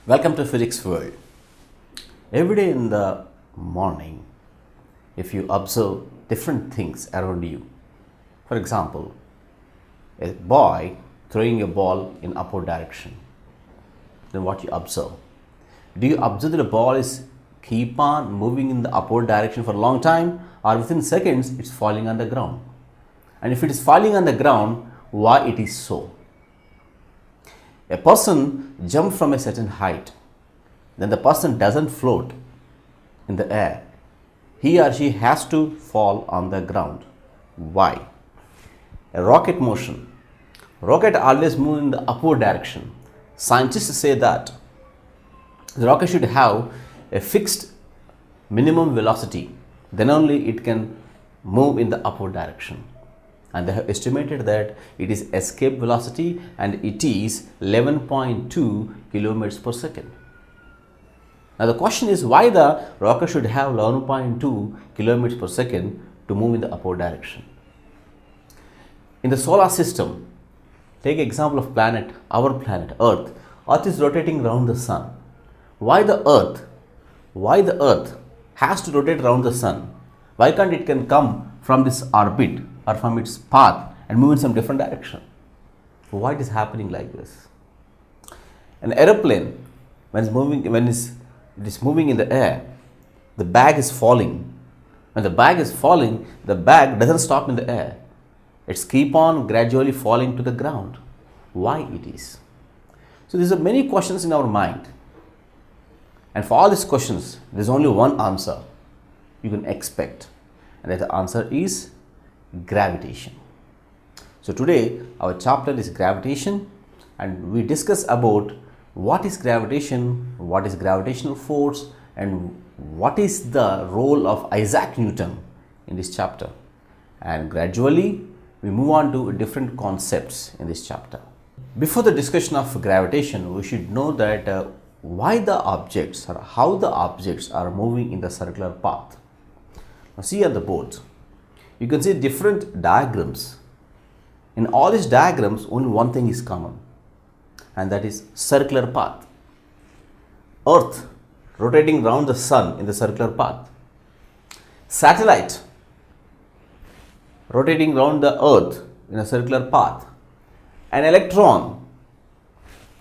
Welcome to Physics World. Every day in the morning, if you observe different things around you, for example, a boy throwing a ball in upward direction, then what you observe? Do you observe that the ball is keep on moving in the upward direction for a long time, or within seconds it's falling on the ground? And if it is falling on the ground, why it is so? A person jumps from a certain height, then the person doesn't float in the air. He or she has to fall on the ground. Why? A rocket motion. Rocket always moves in the upward direction. Scientists say that the rocket should have a fixed minimum velocity, then only it can move in the upward direction. And they have estimated that it is escape velocity and it is 11.2 kilometers per second. Now the question is why the rocket should have 11.2 kilometers per second to move in the upward direction. In the solar system, take example of planet, our planet Earth. Earth is rotating around the sun. Why the Earth has to rotate around the sun? Why can't it can come from this orbit or from its path and move in some different direction? Why it is happening like this? An aeroplane, when it is moving in the air, the bag is falling. When the bag is falling, the bag doesn't stop in the air. It's keep on gradually falling to the ground. Why it is? So these are many questions in our mind. And for all these questions, there is only one answer you can expect. And that the answer is gravitation. So today our chapter is gravitation, and we discuss about what is gravitation, what is gravitational force, and what is the role of Isaac Newton in this chapter. And gradually we move on to different concepts in this chapter. Before the discussion of gravitation, we should know that why the objects or how the objects are moving in the circular path. Now see on the board, you can see different diagrams. In all these diagrams, only one thing is common, and that is circular path. Earth rotating around the sun in the circular path. Satellite rotating around the earth in a circular path. An electron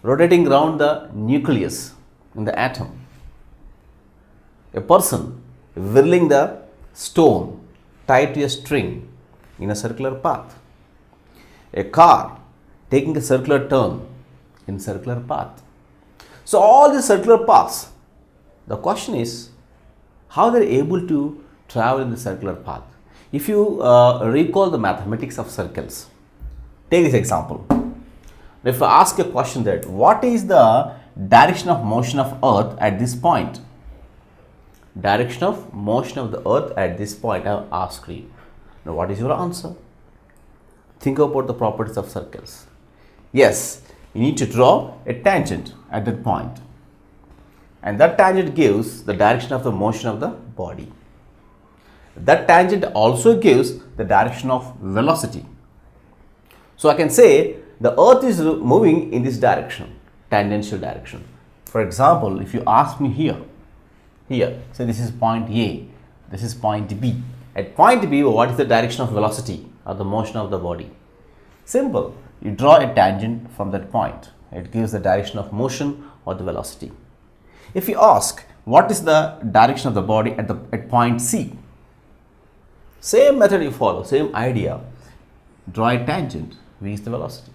rotating around the nucleus in the atom. A person whirling the stone tied to a string in a circular path. A car taking a circular turn in circular path. So all these circular paths, the question is how they are able to travel in the circular path. If you recall the mathematics of circles, take this example. If I ask a question that what is the direction of motion of earth at this point? Direction of motion of the earth at this point, I have asked you. Now what is your answer? Think about the properties of circles. Yes, you need to draw a tangent at that point, and that tangent gives the direction of the motion of the body. That tangent also gives the direction of velocity. So I can say the earth is moving in this direction, tangential direction. For example, if you ask me here, say this is point A, this is point B. At point B, what is the direction of velocity or the motion of the body? Simple. You draw a tangent from that point. It gives the direction of motion or the velocity. If you ask what is the direction of the body at point C, same method you follow, same idea. Draw a tangent, V is the velocity.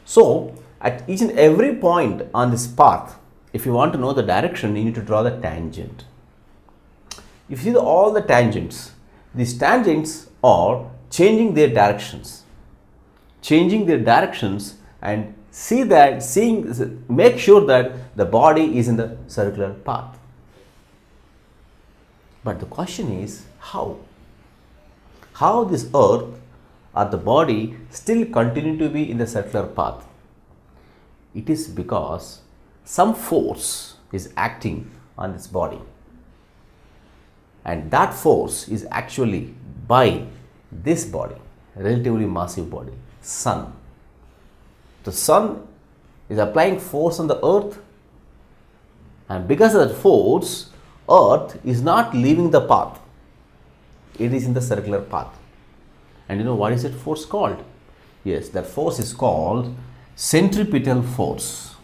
So at each and every point on this path, if you want to know the direction, you need to draw the tangent. If you see all the tangents, these tangents are changing their directions, and make sure that the body is in the circular path. But the question is how? How this earth or the body still continue to be in the circular path? It is because some force is acting on this body, and that force is actually by this body, relatively massive body, sun. The sun is applying force on the earth, And because of that force, Earth is not leaving the path. It is in the circular path. And you know what is that force called? Yes, that force is called centripetal force.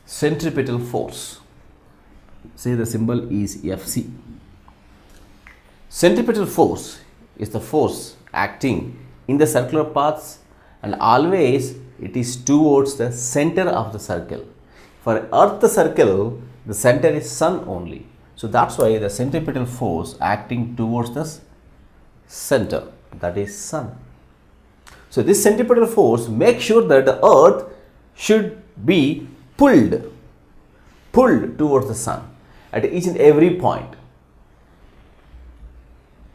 Centripetal force. Say the symbol is Fc. Centripetal force is the force acting in the circular paths, and always it is towards the center of the circle. For Earth circle, the center is Sun only. So that's why the centripetal force acting towards the center, that is Sun. So this centripetal force makes sure that the Earth should be pulled towards the Sun at each and every point.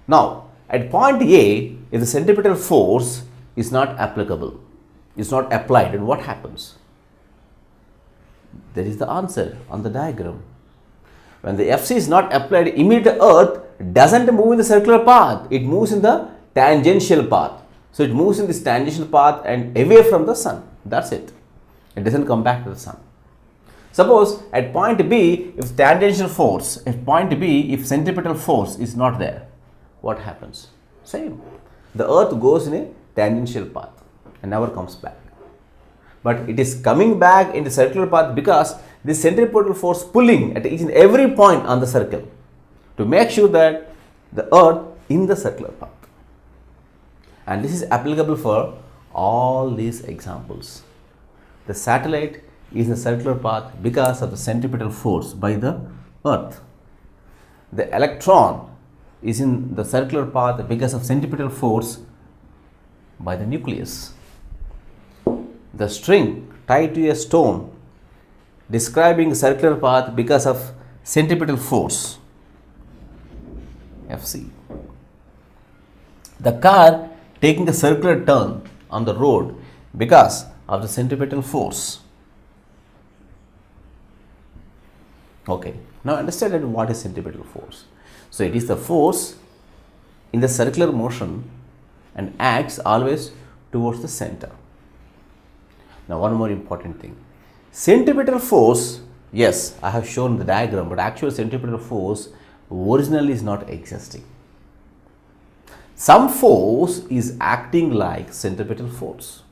Now, at point A, if the centripetal force is not applicable, is not applied, then what happens? There is the answer on the diagram. When the Fc is not applied, immediate Earth doesn't move in the circular path, it moves in the tangential path. So it moves in this tangential path and away from the Sun. That's it. It doesn't come back to the Sun. Suppose at point B, if tangential force, at point B, if centripetal force is not there, what happens? Same. The Earth goes in a tangential path and never comes back. But it is coming back in the circular path because this centripetal force pulling at each and every point on the circle to make sure that the Earth in the circular path. And this is applicable for all these examples. The satellite is in the circular path because of the centripetal force by the Earth. The electron is in the circular path because of centripetal force by the nucleus. The string tied to a stone describing a circular path because of centripetal force, Fc. The car taking a circular turn on the road because of the centripetal force. Okay, now understand what is centripetal force. So it is the force in the circular motion and acts always towards the center. Now one more important thing. Centripetal force, yes, I have shown the diagram, but actual centripetal force originally is not existing. Some force is acting like centripetal force.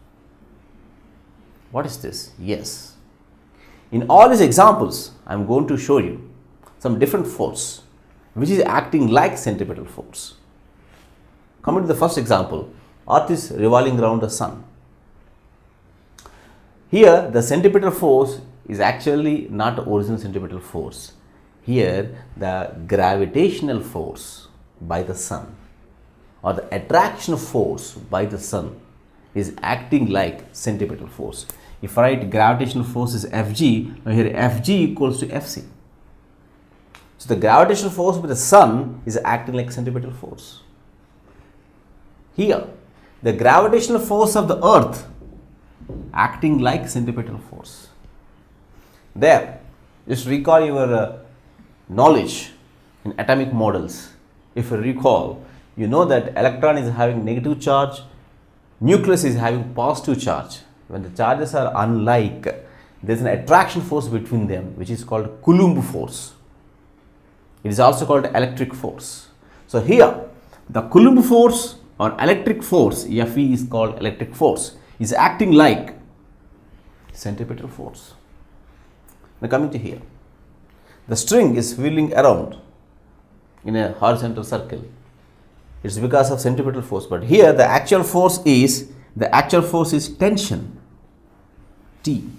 What is this? Yes. In all these examples, I am going to show you some different force which is acting like centripetal force. Coming to the first example, Earth is revolving around the Sun. Here, the centripetal force is actually not original centripetal force. Here, the gravitational force by the Sun or the attraction force by the Sun is acting like centripetal force. If I write gravitational force is Fg, now here Fg equals to Fc. So the gravitational force by the Sun is acting like centripetal force. Here, the gravitational force of the Earth acting like centripetal force. There, just recall your knowledge in atomic models. If you recall, you know that electron is having negative charge, nucleus is having positive charge. When the charges are unlike, there is an attraction force between them which is called Coulomb force. It is also called electric force. So here, the Coulomb force or electric force, Fe is called electric force, is acting like centripetal force. Now coming to here, the string is whirling around in a horizontal circle. It's because of centripetal force, but here the actual force is tension, T,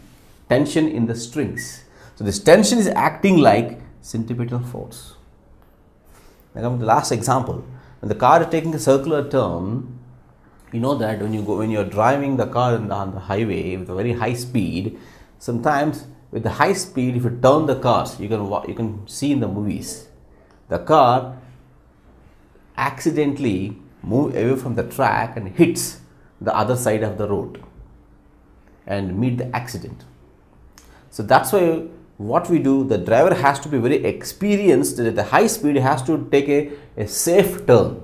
tension in the strings. So this tension is acting like centripetal force. Now coming to the last example, when the car is taking a circular turn, you know that when you are driving the car on the highway with a very high speed, sometimes with the high speed, if you turn the cars, you can see in the movies, the car accidentally move away from the track and hits the other side of the road and meet the accident. So that's why what we do, the driver has to be very experienced at the high speed, he has to take a safe turn.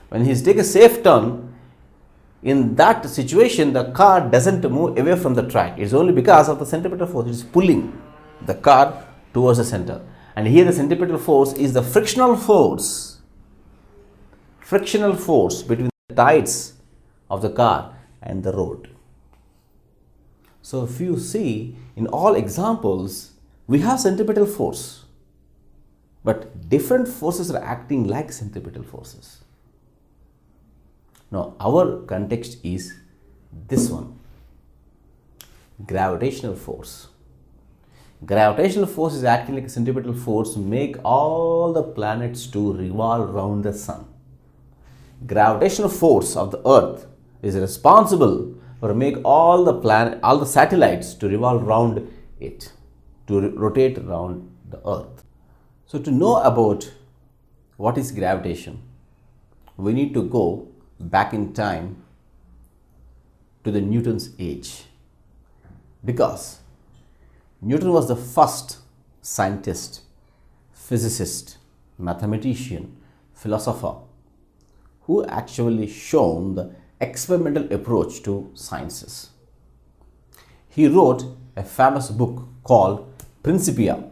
When he takes a safe turn, in that situation the car doesn't move away from the track. It's only because of the centripetal force. It is pulling the car towards the center. And here the centripetal force is the frictional force between the tires of the car and the road. So if you see, in all examples we have centripetal force, but different forces are acting like centripetal forces. Now our context is this one, gravitational force. Gravitational force is acting like a centripetal force to make all the planets to revolve around the sun. Gravitational force of the earth is responsible for make all the satellites to revolve around it, to rotate around the earth. So to know about what is gravitation, we need to go back in time to the Newton's age, because Newton was the first scientist, physicist, mathematician, philosopher who actually shown the experimental approach to sciences. He wrote a famous book called Principia.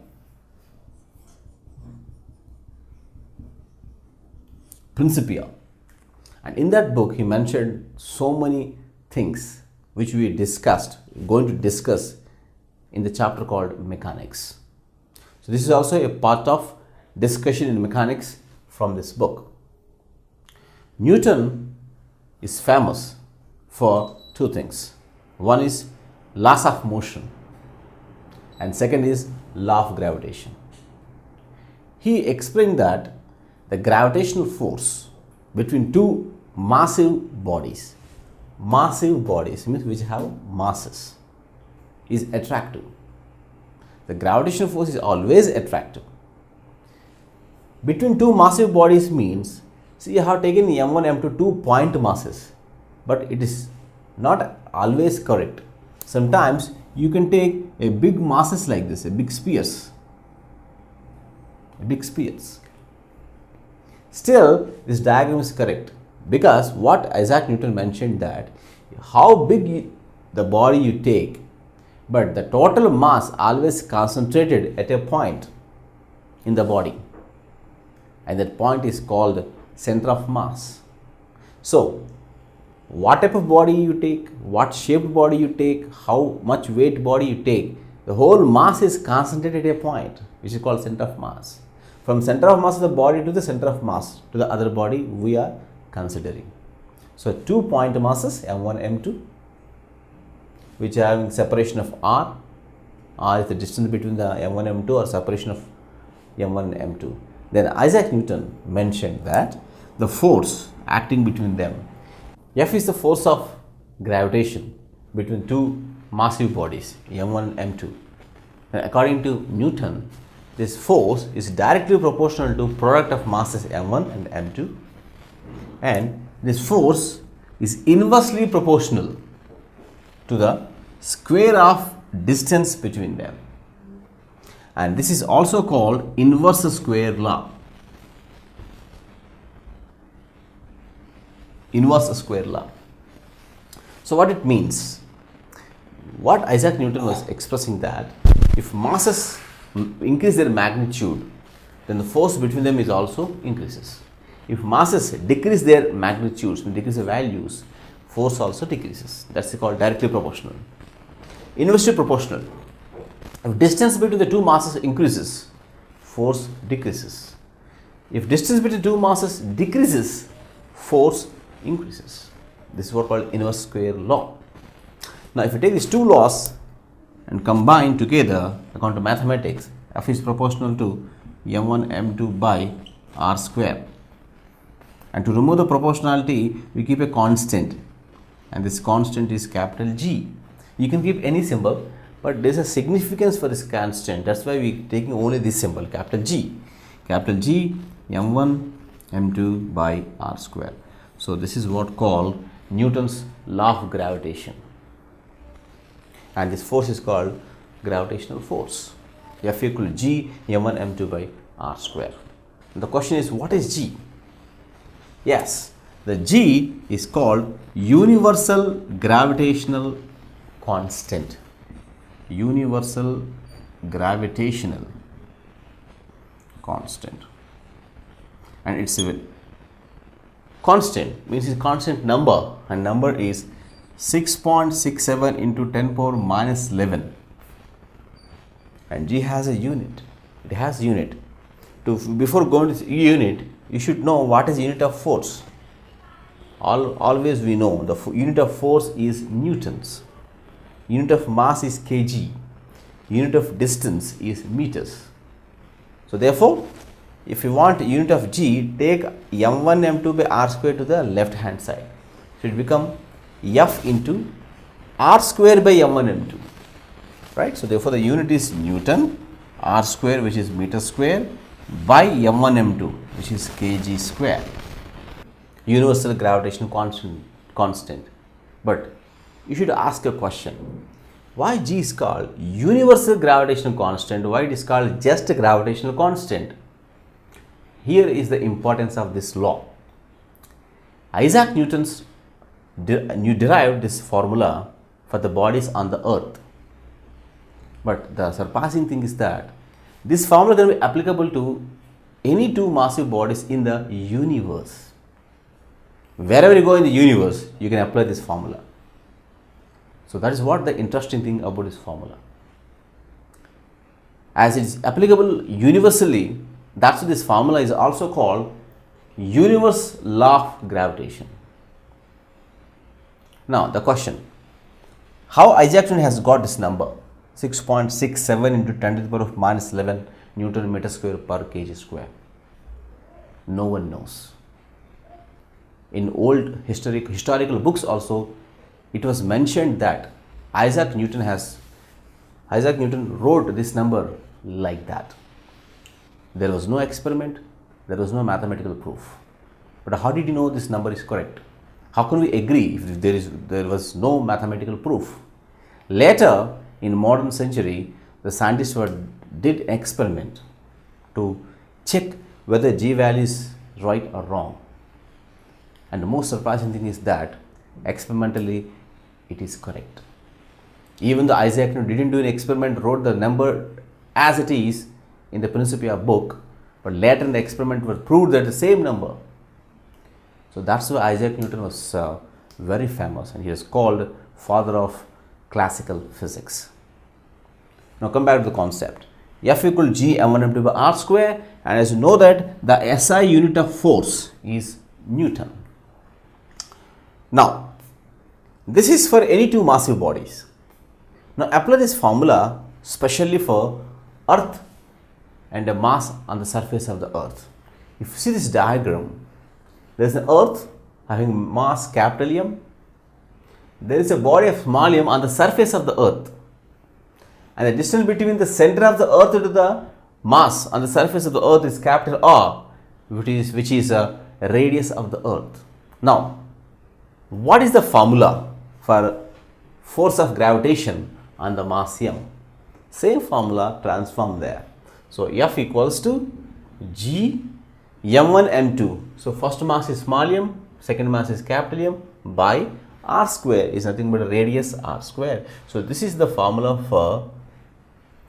And in that book he mentioned so many things which we going to discuss in the chapter called mechanics. So this is also a part of discussion in mechanics from this book. Newton is famous for two things. One is laws of motion and second is law of gravitation. He explained that the gravitational force between two massive bodies means which have masses, is attractive. The gravitational force is always attractive. Between two massive bodies means, see, I have taken M1, M2 2 point masses, but it is not always correct. Sometimes you can take a big masses like this, a big spheres. Still, this diagram is correct, because what Isaac Newton mentioned that how big the body you take, but the total mass always concentrated at a point in the body, and that point is called center of mass. So what type of body you take, what shaped body you take, how much weight body you take, the whole mass is concentrated at a point which is called center of mass. From center of mass of the body to the center of mass to the other body we are considering. So 2 point masses M1, M2, which are having separation of r. R is the distance between the M1, M2, or separation of M1 and M2. Then Isaac Newton mentioned that the force acting between them, F is the force of gravitation between two massive bodies M1 and M2. And according to Newton, this force is directly proportional to product of masses M1 and M2, and this force is inversely proportional to the square of distance between them, and this is also called inverse square law. So what it means, what Isaac Newton was expressing, that if masses increase their magnitude, then the force between them is also increases. If masses decrease their magnitudes, decrease the values, force also decreases. That's called directly proportional. Inversely proportional, if distance between the two masses increases, force decreases. If distance between two masses decreases, force increases. This is what called inverse square law. Now if you take these two laws and combine together according to mathematics, F is proportional to M1 M2 by R square, and to remove the proportionality we keep a constant, and this constant is capital G. You can keep any symbol, but there is a significance for this constant. That's why we are taking only this symbol, capital G. Capital G, M1 M2 by R square. So this is what called Newton's law of gravitation, and this force is called gravitational force. F equal to G M1 M2 by R square. And the question is, what is G? Yes, The G is called universal gravitational constant. Universal gravitational constant. And it's a constant, means it's constant number, and number is 6.67 into 10 power minus 11. And G has a unit. It has unit. Before going to unit, you should know what is unit of force. Always we know the unit of force is newtons. Unit of mass is kg. Unit of distance is meters. So therefore, if you want unit of G, take m1 m2 by r square to the left hand side. So it become F into r square by m1 m2. Right? So therefore, the unit is Newton, r square which is meter square by m1 m2 which is kg square. Universal gravitational constant. But you should ask a question. Why G is called universal gravitational constant? Why it is called just a gravitational constant? Here is the importance of this law. Isaac Newton's derived this formula for the bodies on the earth. But the surpassing thing is that this formula can be applicable to any two massive bodies in the universe. Wherever you go in the universe, you can apply this formula. So that is what the interesting thing about this formula. As it is applicable universally, that's why this formula is also called universe law of gravitation. Now the question, how Isaac Newton has got this number 6.67 into 10 to the power of minus 11 Newton meter square per kg square? No one knows. In old historical books also, it was mentioned that Isaac Newton wrote this number like that. There was no experiment, there was no mathematical proof. But how did you know this number is correct? How can we agree if there was no mathematical proof? Later, in modern century, the scientists did an experiment to check whether G value is right or wrong. And the most surprising thing is that experimentally it is correct. Even though Isaac Newton didn't do an experiment, wrote the number as it is in the Principia book, but later in the experiment was proved that the same number. So that's why Isaac Newton was very famous, and he is called father of classical physics. Now come back to the concept. F equal G m1 m2 by r square, and as you know that the SI unit of force is Newton. Now this is for any two massive bodies. Now apply this formula specially for Earth and a mass on the surface of the Earth. If you see this diagram, there is an Earth having mass capital M. There is a body of small m on the surface of the Earth, and the distance between the center of the Earth to the mass on the surface of the Earth is capital R, which is a radius of the Earth. Now, what is the formula for force of gravitation on the mass m? Same formula transformed there. So F equals to G m1 m2. So first mass is small m, second mass is capital M, by r square is nothing but a radius r square. So this is the formula for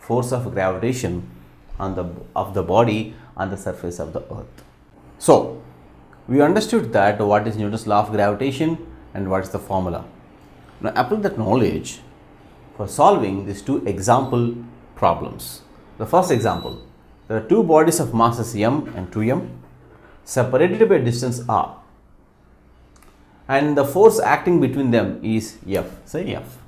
force of gravitation of the body on the surface of the Earth. So we understood that what is Newton's law of gravitation and what is the formula. Now apply that knowledge for solving these two example problems. The first example, there are two bodies of masses m and 2m separated by distance r, and the force acting between them is F. Say F.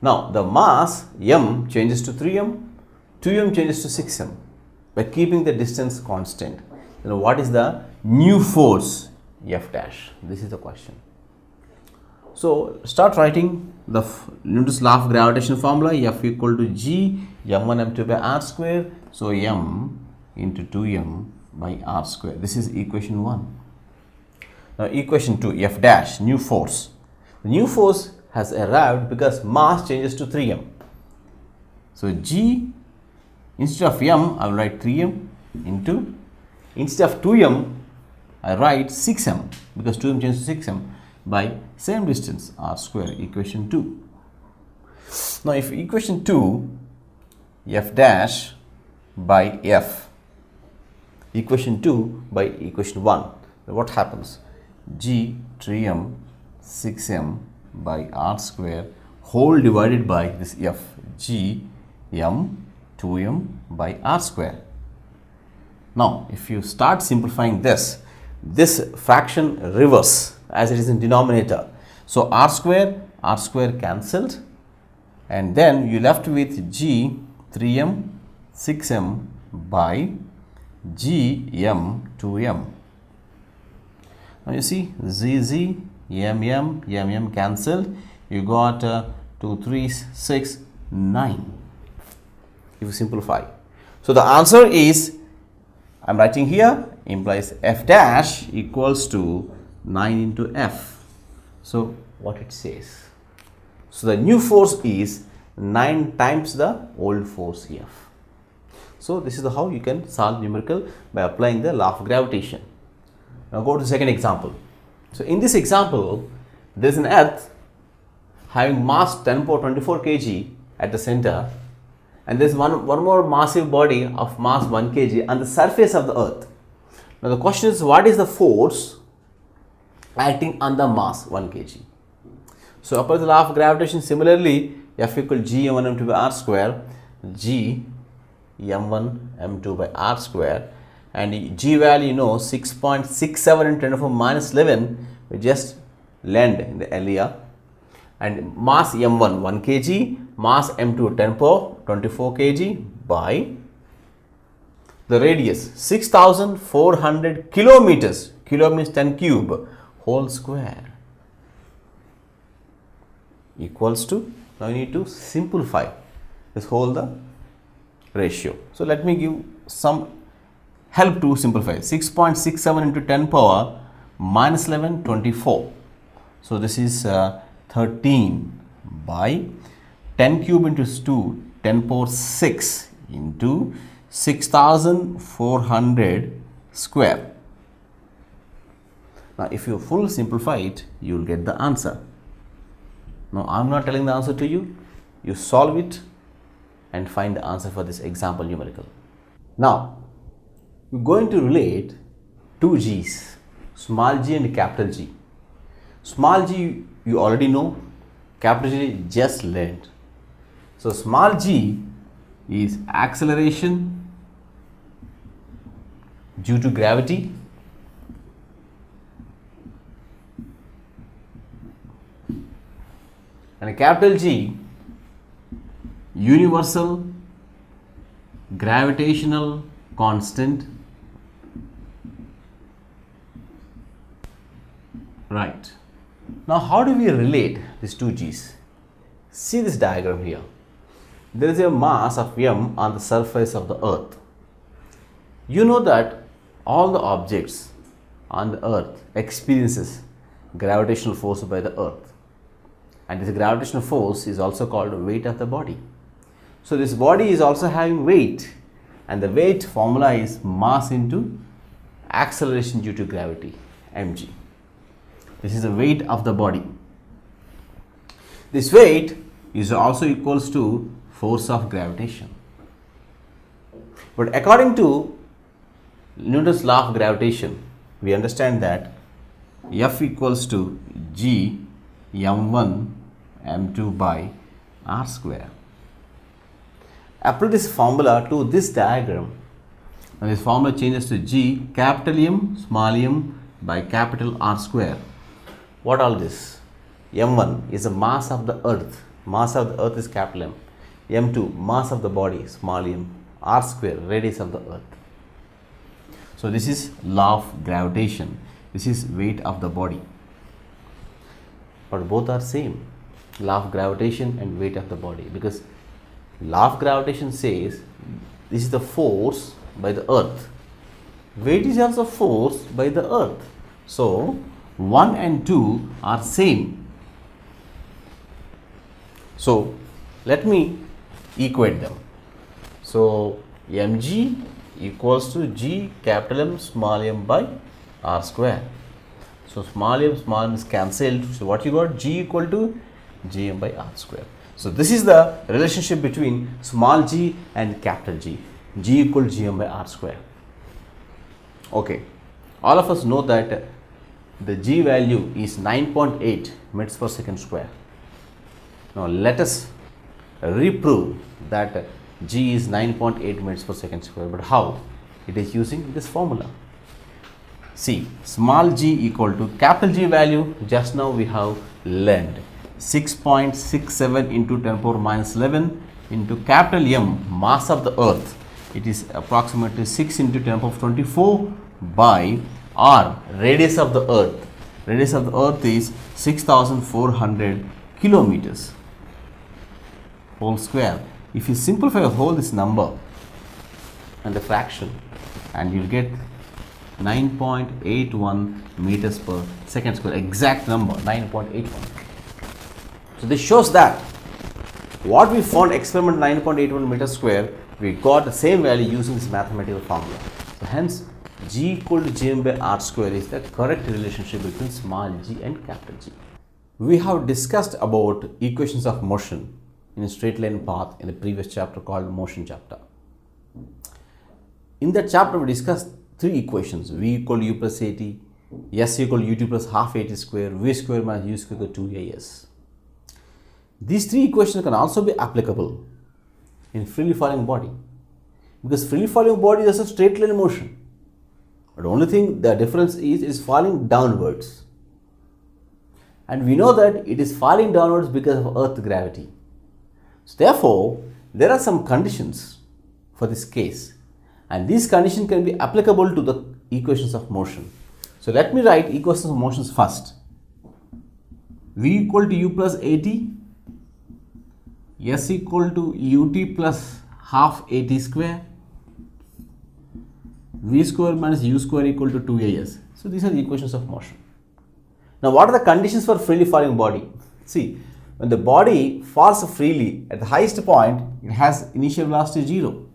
Now the mass m changes to 3m, 2m changes to 6m by keeping the distance constant. Then what is the new force F dash? This is the question. So start writing the Newton's law of gravitation formula. F equal to G m1 m2 by r square. So m into 2m by r square. This is equation 1. Now equation 2, F dash, new force. The new force has arrived because mass changes to 3m. So G, instead of m, I will write 3m into, instead of 2m, I write 6m because 2m changes to 6m by same distance r square, equation 2. Now, if equation 2 f dash by f, equation 2 by equation 1, what happens? G 3m 6m by r square whole divided by this f, g m 2m by r square. Now, if you start simplifying this fraction reverse as it is in denominator. So, r square cancelled, and then you left with g 3m 6m by g m 2m. Now, you see z m cancelled, you got 2 3s 6 9 if you simplify. So, the answer is, I am writing here, implies f dash equals to 9 into f. So, what it says? So, the new force is 9 times the old force F. So, this is how you can solve numerical by applying the law of gravitation. Now, go to the second example. So, in this example, there is an earth having mass 10 power 24 kg at the center, and there is one more massive body of mass 1 kg on the surface of the earth. Now, the question is, what is the force acting on the mass 1 kg? So, apply the law of gravitation. Similarly, F equal g m1 m2 by r square, g m1 m2 by r square, and g value 6.67 into 10 to the power minus 11, we just lend in the area, and mass m1 1 kg, mass m2 10 power 24 kg by the radius 6400 kilometers, kilo means 10 cube, whole square, equals to, now you need to simplify this whole the ratio. So, let me give some help to simplify. 6.67 into 10 power minus 11 24. So, this is 13 by 10 cube into 2 10 power 6 into 6400 square. Now, if you full simplify it, you will get the answer. Now, I am not telling the answer to you. You solve it and find the answer for this example numerical. Now, we are going to relate two g's, small g and capital G. Small g you already know, capital G just learned. So, small g is acceleration due to gravity, and capital G universal gravitational constant, right. Now, how do we relate these two g's? See this diagram here. There is a mass of m on the surface of the earth. You know that all the objects on the earth experiences gravitational force by the earth, and this gravitational force is also called weight of the body. So, this body is also having weight, and the weight formula is mass into acceleration due to gravity, mg. This is the weight of the body. This weight is also equals to force of gravitation. But according to Newton's law of gravitation, we understand that F equals to g m1 m2 by r square. Apply this formula to this diagram, and this formula changes to g capital M small m by capital R square. What all this? m1 is the mass of the earth. Mass of the earth is capital M. m2 mass of the body small m, r square radius of the earth. So, this is law of gravitation. This is weight of the body. But both are same, law of gravitation and weight of the body, because law of gravitation says this is the force by the earth. Weight is also force by the earth. So, 1 and 2 are same. So, let me equate them. So, mg equals to g capital M small m by r square. So small m is cancelled. So what you got? G equal to gm by r square. So this is the relationship between small g and capital G. G equal to gm by r square. Okay, all of us know that the G value is 9.8 meters per second square. Now let us reprove that G is 9.8 meters per second square. But how? It is using this formula. See, small g equal to capital G value, just now we have learned 6.67 into 10 power minus 11 into capital M, mass of the earth. It is approximately 6 into 10 power 24 by r, radius of the earth. Radius of the earth is 6400 kilometers whole square. If you simplify whole this number and the fraction, and you will get 9.81 meters per second square, exact number 9.81. So this shows that what we found experiment 9.81 meters square, we got the same value using this mathematical formula. So hence G equal to gm by r square is the correct relationship between small g and capital G. We have discussed about equations of motion in a straight line path in the previous chapter called motion chapter. In that chapter we discussed three equations: v equal to u plus at, s equal to ut plus half at square, v square minus u square equal to 2as. These three equations can also be applicable in freely falling body, because freely falling body is a straight line motion, but the only thing, the difference is falling downwards, and we know that it is falling downwards because of earth gravity. So therefore there are some conditions for this case, and these conditions can be applicable to the equations of motion. So let me write equations of motions first. V equal to u plus at, s equal to ut plus half at square, v square minus u square equal to 2as. So these are the equations of motion. Now what are the conditions for freely falling body? See, when the body falls freely at the highest point, it has initial velocity 0.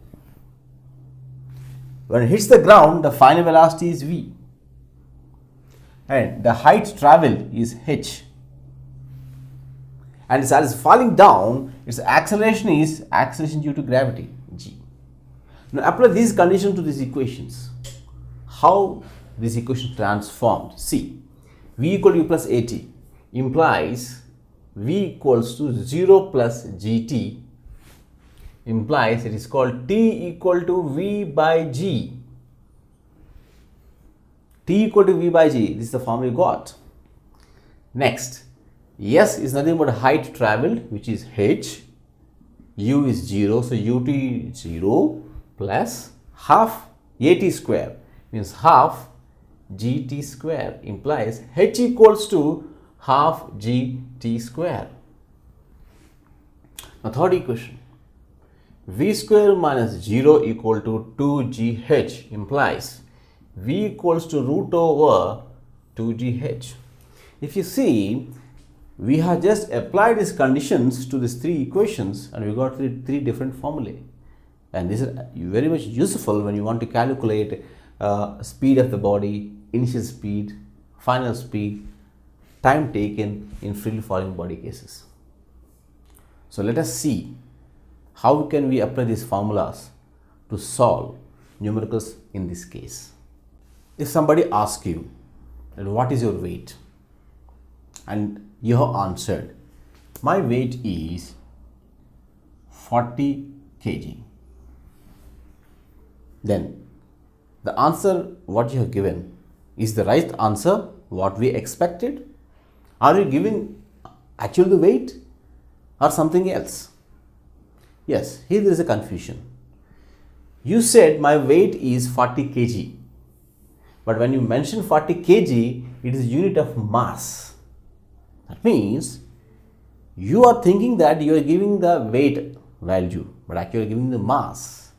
When it hits the ground, the final velocity is v, and the height traveled is h. And as it is falling down, its acceleration is acceleration due to gravity, g. Now apply these conditions to these equations. How this equation transformed? See, v equal to u plus at implies v equals to 0 plus gt, implies it is called t equal to v by g. T equal to v by g, this is the formula you got. Next, s is nothing but height traveled, which is h, u is 0, so ut is 0 plus half at square, means half gt square, implies h equals to half gt square. Now third equation, v square minus 0 equal to 2gh, implies v equals to root over 2gh. If you see, we have just applied these conditions to these three equations, and we got three different formulae, and this is very much useful when you want to calculate speed of the body, initial speed, final speed, time taken in freely falling body cases. So let us see how can we apply these formulas to solve numericals in this case. If somebody asks you, what is your weight? And you have answered, my weight is 40 kg. Then the answer what you have given is the right answer, what we expected? Are you giving actually the weight or something else? Yes, here there is a confusion. You said my weight is 40 kg, but when you mention 40 kg, it is unit of mass. That means you are thinking that you are giving the weight value, but actually giving the mass.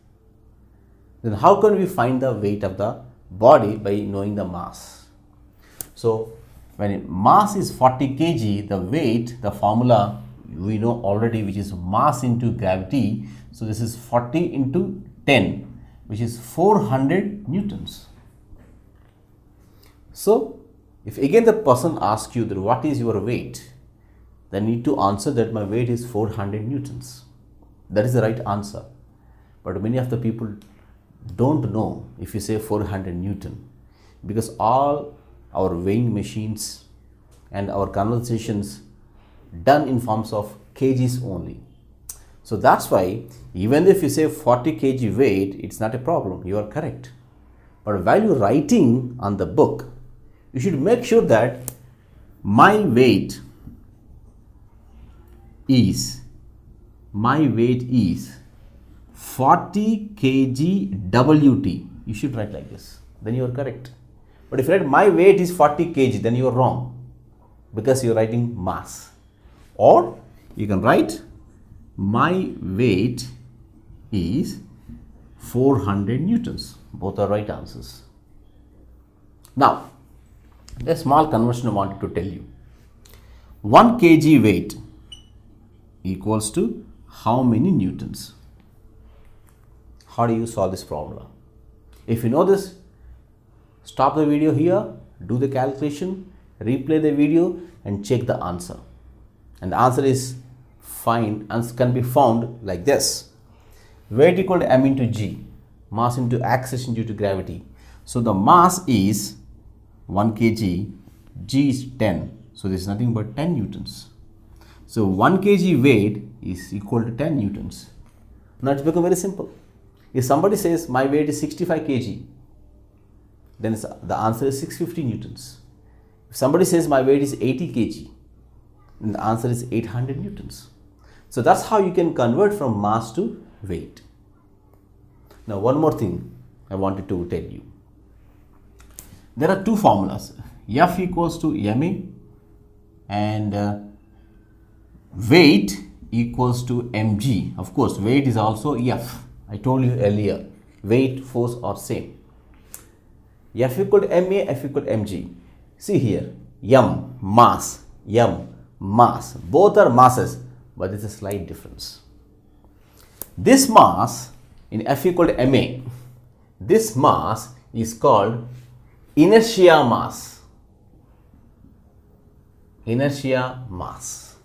Then how can we find the weight of the body by knowing the mass? So when mass is 40 kg, the weight, the formula we know already, which is mass into gravity. So this is 40 into 10, which is 400 newtons. So if again the person asks you that what is your weight, then you need to answer that my weight is 400 newtons. That is the right answer. But many of the people don't know if you say 400 newton, because all our weighing machines and our conversations done in forms of kgs only. So that's why even if you say 40 kg weight, it's not a problem, you are correct. But while you're writing on the book, you should make sure that my weight is 40 kg WT. You should write like this, then you are correct. But if you write my weight is 40 kg, then you are wrong, because you are writing mass. Or you can write my weight is 400 newtons. Both are right answers. Now, a small conversion I wanted to tell you. 1 kg weight equals to how many newtons? How do you solve this formula? If you know this, stop the video here, do the calculation, replay the video and check the answer. And the answer is fine and can be found like this. Weight equal to m into g, mass into acceleration due to gravity. So the mass is 1 kg, g is 10. So this is nothing but 10 newtons. So 1 kg weight is equal to 10 newtons. Now it's become very simple. If somebody says my weight is 65 kg, then the answer is 650 newtons. If somebody says my weight is 80 kg, then the answer is 800 newtons. So that's how you can convert from mass to weight. Now one more thing I wanted to tell you. There are two formulas, F equals to ma and weight equals to mg. Of course, weight is also F. I told you earlier, weight, force are same. F equal to ma, F equal to mg. See here, m, mass, both are masses, but there is a slight difference. This mass in F equal to ma, this mass is called inertia mass. Inertia mass.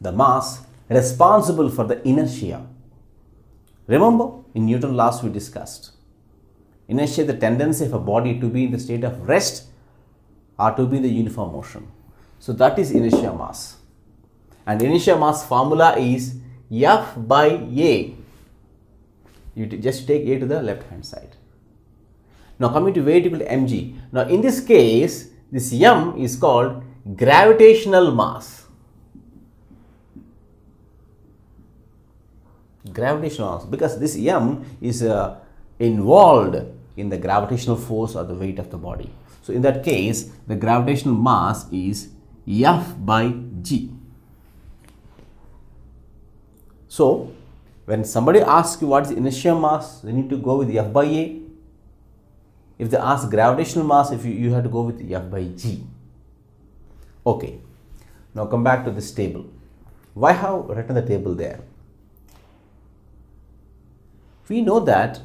The mass responsible for the inertia. Remember, in Newton's laws we discussed. Inertia is the tendency of a body to be in the state of rest or to be in the uniform motion. So that is inertia mass. And inertia mass formula is F by A. You just take A to the left hand side. Now coming to weight equal to mg. Now in this case, this m is called gravitational mass. Gravitational mass, because this m is involved in the gravitational force or the weight of the body. So in that case, the gravitational mass is F by g. So when somebody asks you what is inertia mass, you need to go with F by A. If they ask gravitational mass, if you have to go with F by g. Okay, now come back to this table. Why have written the table there? We know that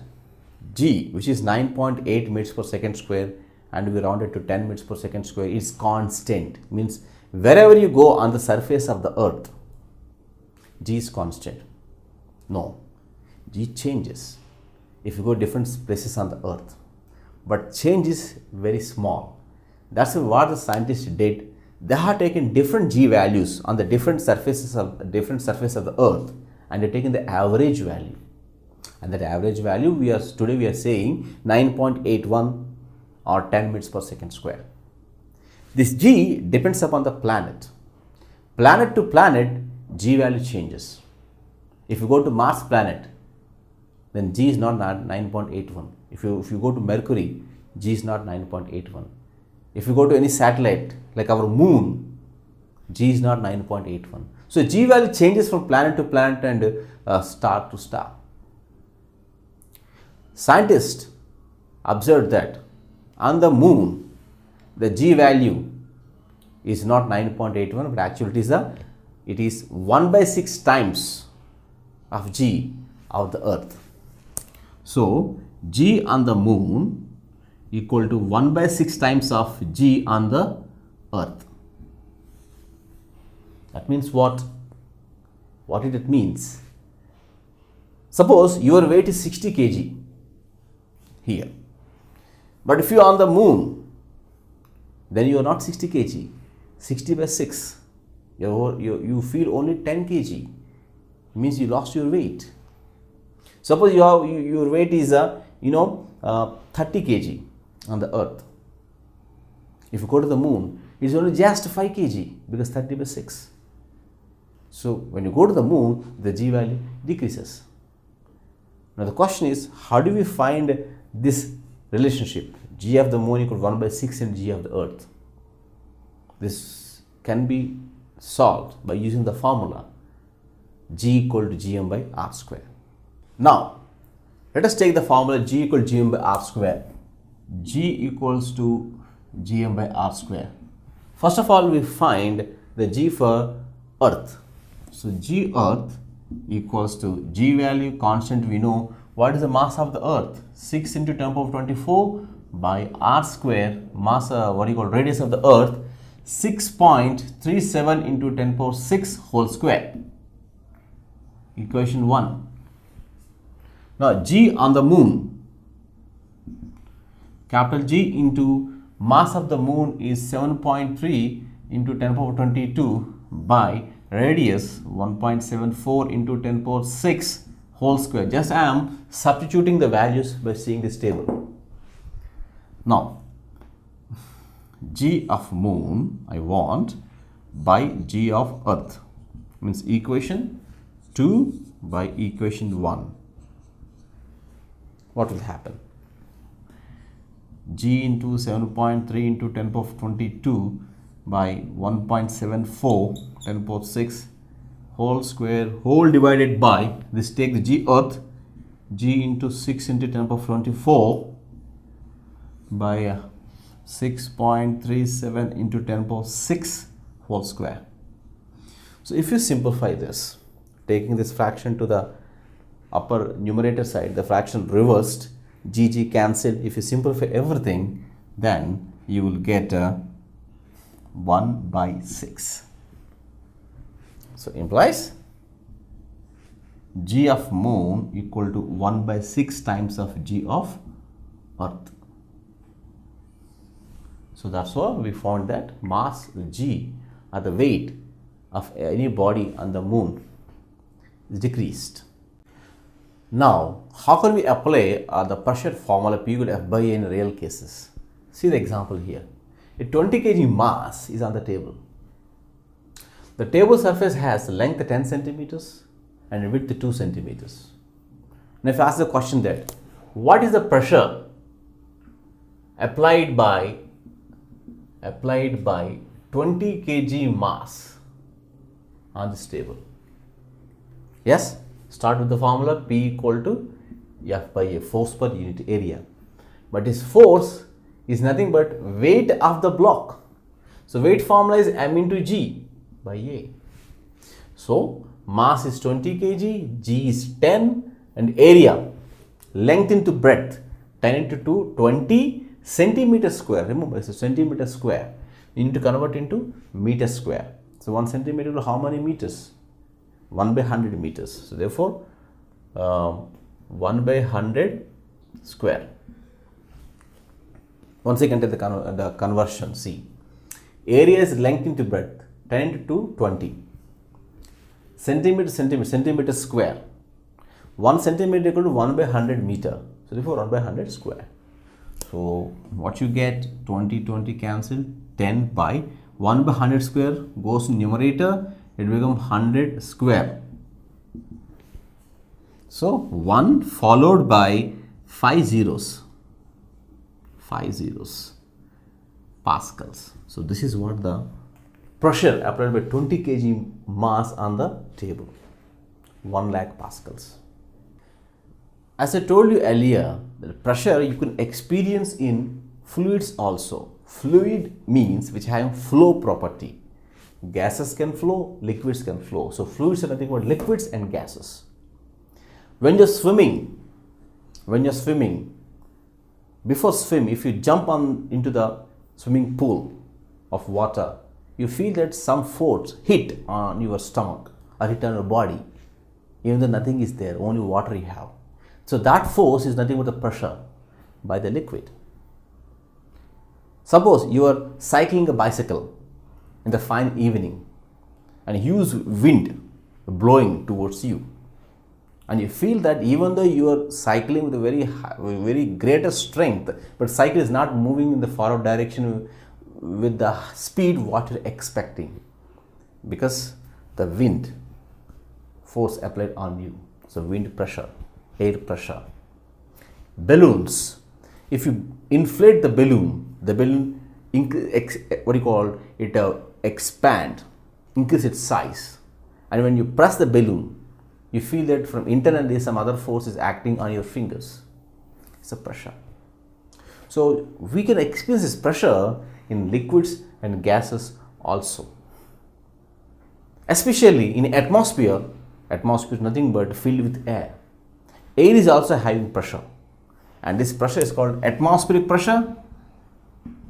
g, which is 9.8 meters per second square, and we rounded to 10 meters per second square, is constant. Means wherever you go on the surface of the earth, g is constant. No, g changes if you go different places on the earth, but change is very small. That's what the scientists did. They have taken different g values on the different surfaces of the earth, and they taken the average value. And that average value today we are saying 9.81 or 10 meters per second square. This g depends upon the planet. Planet to planet, g value changes. If you go to Mars planet, then g is not 9.81. If you go to Mercury, g is not 9.81. If you go to any satellite like our moon, g is not 9.81. So g value changes from planet to planet and star to star. Scientists observed that on the moon, the g value is not 9.81, but actually it is 1 by 6 times of g of the earth. So g on the moon equal to 1 by 6 times of g on the earth. That means what? What it means? Suppose your weight is 60 kg here, but if you are on the moon, then you are not 60 kg. 60 by 6, you feel only 10 kg. It means you lost your weight. Suppose your weight is 30 kg on the earth. If you go to the moon, it is only just 5 kg because 30 by 6. So when you go to the moon, the g value decreases. Now the question is, how do we find this relationship? G of the moon equal to 1 by 6 and g of the earth. This can be solved by using the formula g equal to gm by r square. Now let us take the formula g equal to gm by r square. G equals to gm by r square. First of all, we find the g for earth. So g earth equals to g value constant. We know what is the mass of the earth, 6 into 10 power 24 by r square, mass radius of the earth, 6.37 into 10 power 6 whole square. Equation 1. Now g on the moon, capital G into mass of the moon is 7.3 into 10 power 22 by radius 1.74 into 10 power 6 whole square. Just I am substituting the values by seeing this table. Now g of moon I want by g of earth, means equation 2 by equation 1. What will happen? G into 7.3 into 10 power 22 by 1.74 10 power 6 whole square whole divided by this, take the g earth, g into 6 into 10 power 24 by 6.37 into 10 power 6 whole square. So if you simplify this, taking this fraction to the upper numerator side, the fraction reversed, g cancelled. If you simplify everything, then you will get 1 by 6. So implies g of moon equal to 1 by 6 times of g of earth. So that's why we found that mass g, or the weight of any body on the moon, is decreased. Now, how can we apply the pressure formula P equal to F by A in real cases? See the example here. A 20 kg mass is on the table. The table surface has length 10 centimeters and width 2 centimeters. Now, if I ask the question that, what is the pressure applied by 20 kg mass on this table? Yes, start with the formula P equal to F by A, force per unit area. But this force is nothing but weight of the block. So weight formula is m into g by A. So mass is 20 kg, g is 10, and area, length into breadth, 10 into 2, 20 centimeter square. Remember, it's a centimeter square. You need to convert into meter square. So 1 centimeter to how many meters? 1 by 100 meters. So therefore 1 by 100 square. Once again, take the conversion. See, area is length into breadth, 10 into 2, 20 centimeter square. 1 centimeter equal to 1 by 100 meter. So therefore 1 by 100 square. So what you get, 20 cancel, 10 by 1 by 100 square goes in numerator, it becomes 100 square. So 1 followed by 5 zeros, pascals. So this is what the pressure applied by 20 kg mass on the table, 1 lakh pascals. As I told you earlier, the pressure you can experience in fluids also. Fluid means which have flow property. Gases can flow, liquids can flow. So fluids are nothing but liquids and gases. When you're swimming, Before swim, if you jump into the swimming pool of water, you feel that some force hit on your stomach or hit on your body, even though nothing is there, only water you have. So that force is nothing but the pressure by the liquid. Suppose you are cycling a bicycle in the fine evening and huge wind blowing towards you, and you feel that even though you are cycling with a very greater strength, but cycle is not moving in the forward direction with the speed what you're expecting, because the wind force applied on you. So wind pressure, air pressure. Balloons, if you inflate the balloon expand, increase its size, and when you press the balloon, you feel that from internally some other force is acting on your fingers. It's a pressure. So we can experience this pressure in liquids and gases also. Especially in atmosphere is nothing but filled with air. Air is also having pressure, and this pressure is called atmospheric pressure.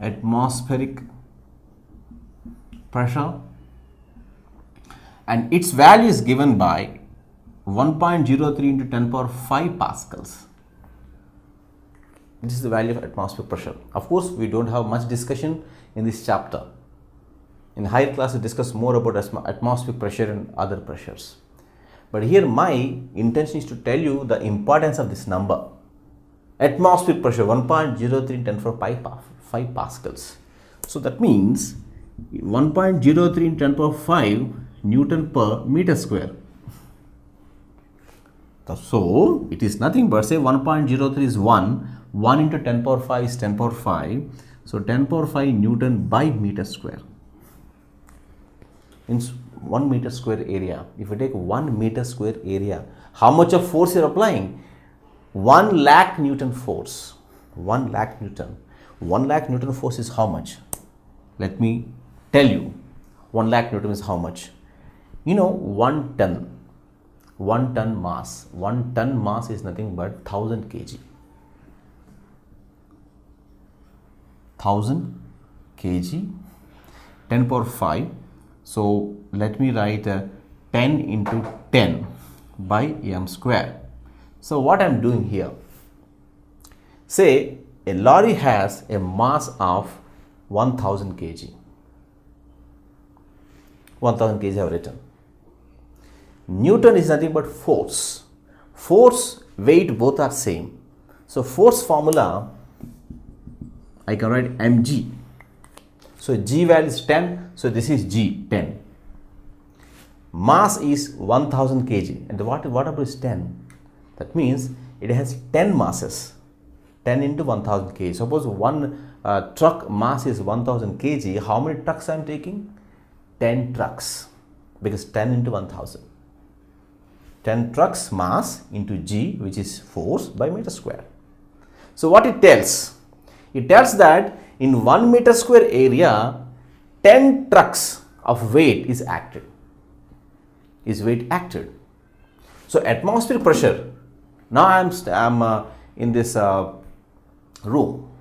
Atmospheric pressure, and its value is given by 1.03 into 10 power 5 pascals. This is the value of atmospheric pressure. Of course, we don't have much discussion in this chapter. In higher class, we discuss more about atmospheric pressure and other pressures. But here my intention is to tell you the importance of this number. Atmospheric pressure 1.03 in 10 power 5 pascals. So that means 1.03 in 10 power 5 Newton per meter square. So it is nothing but, say 1.03 is 1 into 10 power 5 is 10 power 5. So 10 power 5 Newton by meter square. Means 1 meter square area. If you take 1 meter square area, how much of force you are applying? 1 lakh Newton force. 1 lakh Newton. 1 lakh Newton force is how much? Let me tell you. 1 lakh Newton is how much? You know, 1 ton. 1 ton mass. 1 ton mass is nothing but 1000 kg. 1000 kg. 10 power 5. So let me write 10 into 10 by m square. So what I am doing here? Say a lorry has a mass of 1000 kg. 1000 kg I have written. Newton is nothing but force. Force, weight both are same. So force formula I can write mg. So g value is 10. So this is g, 10. Mass is 1000 kg. And what about is 10? That means it has 10 masses. 10 into 1000 kg. Suppose one truck mass is 1000 kg. How many trucks I am taking? 10 trucks. Because 10 into 1000. 10 trucks mass into g, which is force by meter square. So what it tells? It tells that in 1 meter square area, 10 trucks of weight is acted. Is weight acted. So atmospheric pressure. Now I am in this room.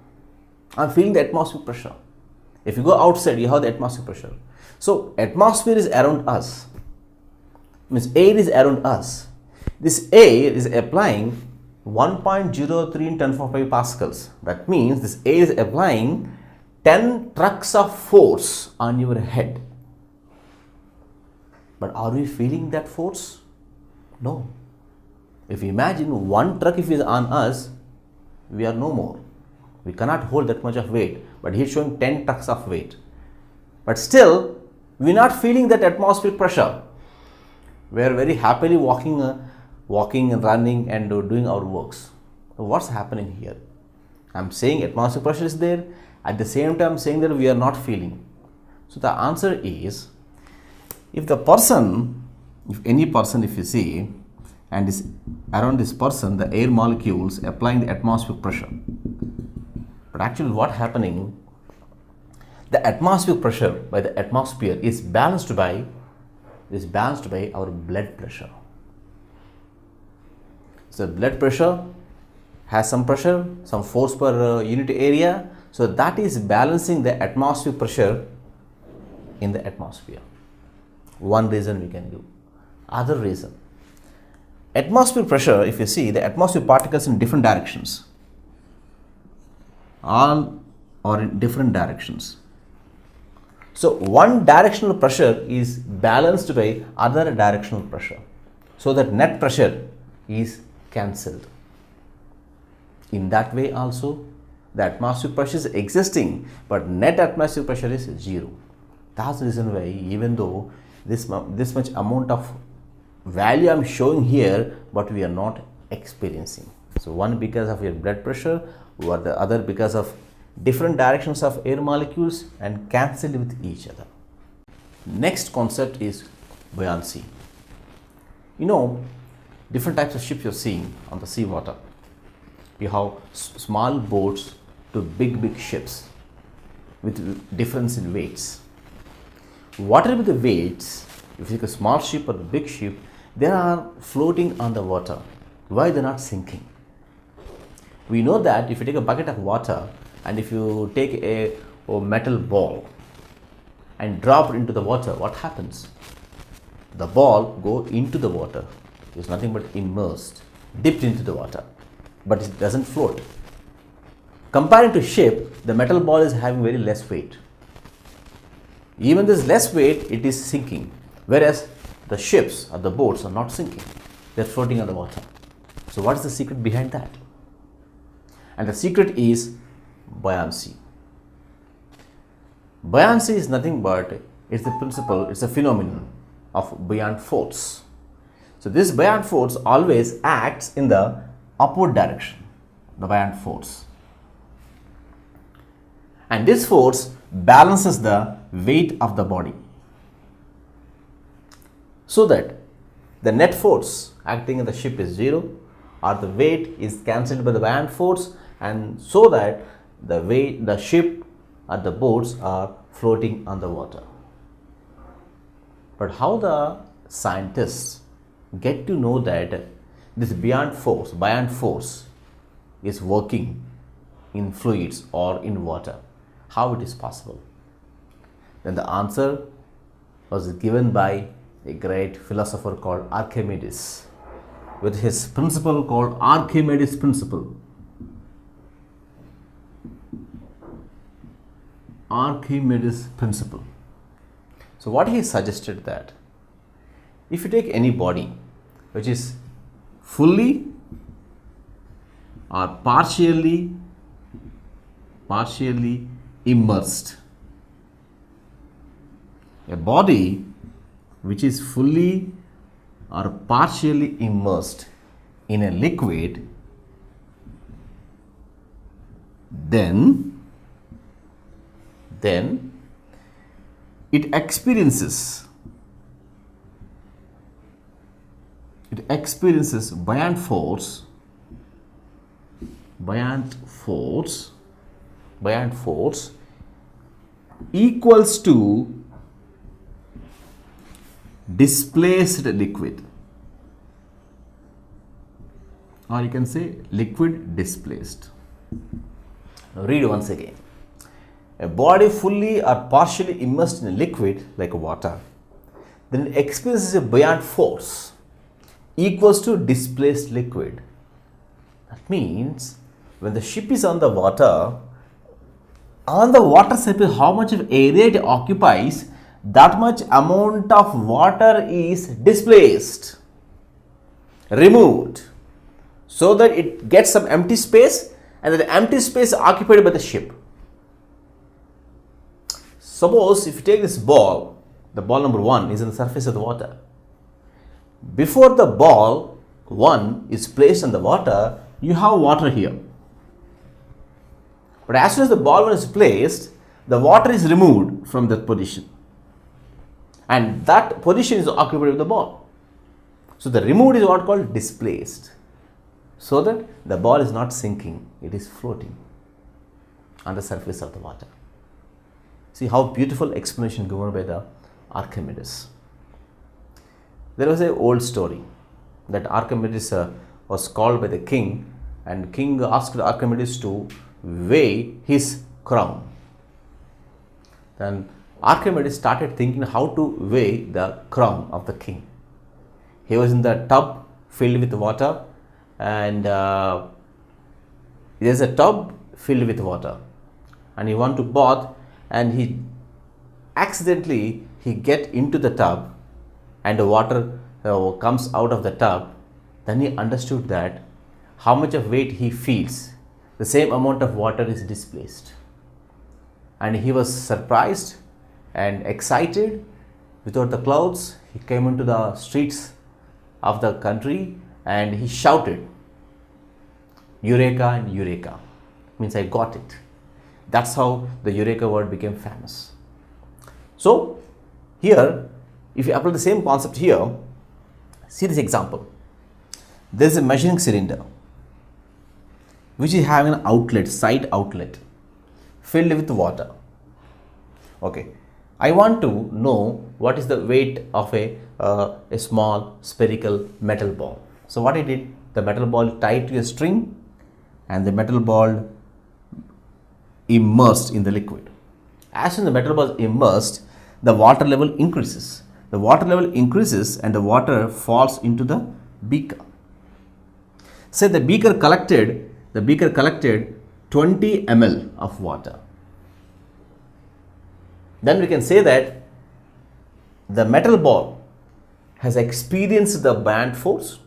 I am feeling the atmospheric pressure. If you go outside, you have the atmospheric pressure. So atmosphere is around us. Means air is around us. This air is applying 1.03 in 10 power 5 pascals. That means this air is applying 10 trucks of force on your head. But are we feeling that force? No. If you imagine one truck if is on us, we are no more. We cannot hold that much of weight. But he is showing 10 trucks of weight. But still, we are not feeling that atmospheric pressure. We are very happily walking and running and doing our works. So what's happening here? I'm saying atmospheric pressure is there. At the same time, I'm saying that we are not feeling. So the answer is, if any person, if you see, and is around this person, the air molecules applying the atmospheric pressure. But actually what happening? The atmospheric pressure by the atmosphere is balanced by our blood pressure. So blood pressure has some pressure, some force per unit area. So that is balancing the atmospheric pressure in the atmosphere. One reason we can give. Other reason, atmospheric pressure, if you see the atmospheric particles in different directions, all are in different directions. So one directional pressure is balanced by other directional pressure, so that net pressure is cancelled. In that way also, the atmospheric pressure is existing, but net atmospheric pressure is 0. That's the reason why, even though this much amount of value I am showing here, but we are not experiencing. So one because of your blood pressure, or the other because of different directions of air molecules and cancelled with each other. Next concept is buoyancy. You know, different types of ships you're seeing on the sea water. You have small boats to big ships with difference in weights. Whatever the weights, if you take a small ship or a big ship, they are floating on the water. Why they're not sinking? We know that if you take a bucket of water and if you take a metal ball and drop it into the water, what happens? The ball go into the water. It's nothing but immersed, dipped into the water, but it doesn't float. Comparing to ship, the metal ball is having very less weight. Even this less weight, it is sinking, whereas the ships or the boats are not sinking. They're floating on the water. So what is the secret behind that? And the secret is buoyancy. Buoyancy is nothing but it's the principle, it's a phenomenon of buoyant force. So this buoyant force always acts in the upward direction, the buoyant force. And this force balances the weight of the body, so that the net force acting in the ship is 0, or the weight is cancelled by the buoyant force, and so that the ship or the boats are floating on the water. But how the scientists get to know that this buoyant force is working in fluids or in water? How it is possible? Then the answer was given by a great philosopher called Archimedes, with his principle called Archimedes principle. Archimedes principle. So what he suggested that if you take any body which is fully or partially immersed, a body which is fully or partially immersed in a liquid, then it experiences buoyant force equals to displaced liquid, or you can say liquid displaced. Now read once again. A body fully or partially immersed in a liquid like water, then it experiences a buoyant force equals to displaced liquid. That means when the ship is on the water surface, how much of area it occupies, that much amount of water is displaced, removed, so that it gets some empty space, and the empty space is occupied by the ship. Suppose if you take this ball, the ball number 1 is on the surface of the water. Before the ball 1 is placed on the water, you have water here. But as soon as the ball 1 is placed, the water is removed from that position, and that position is occupied with the ball. So the removed is what called displaced, so that the ball is not sinking, it is floating on the surface of the water. See how beautiful explanation given by the Archimedes. There was an old story that Archimedes was called by the king and king asked Archimedes to weigh his crown. Then Archimedes started thinking how to weigh the crown of the king. He was in the tub filled with water, and there's a tub filled with water, and he want to bath, and he accidentally get into the tub, and the water comes out of the tub. Then he understood that how much of weight he feels, the same amount of water is displaced, and he was surprised and excited. Without the clouds, he came into the streets of the country and he shouted, "Eureka and Eureka," means I got it. That's how the Eureka word became famous. So here, if you apply the same concept here, see this example. There is a measuring cylinder which is having an outlet, side outlet, filled with water. Okay, I want to know what is the weight of a small spherical metal ball. So what I did, the metal ball tied to a string, and the metal ball immersed in the liquid. As soon as the metal ball is immersed, the water level increases. The water level increases and the water falls into the beaker. Say the beaker collected 20 ml of water. Then we can say that the metal ball has experienced the buoyant force,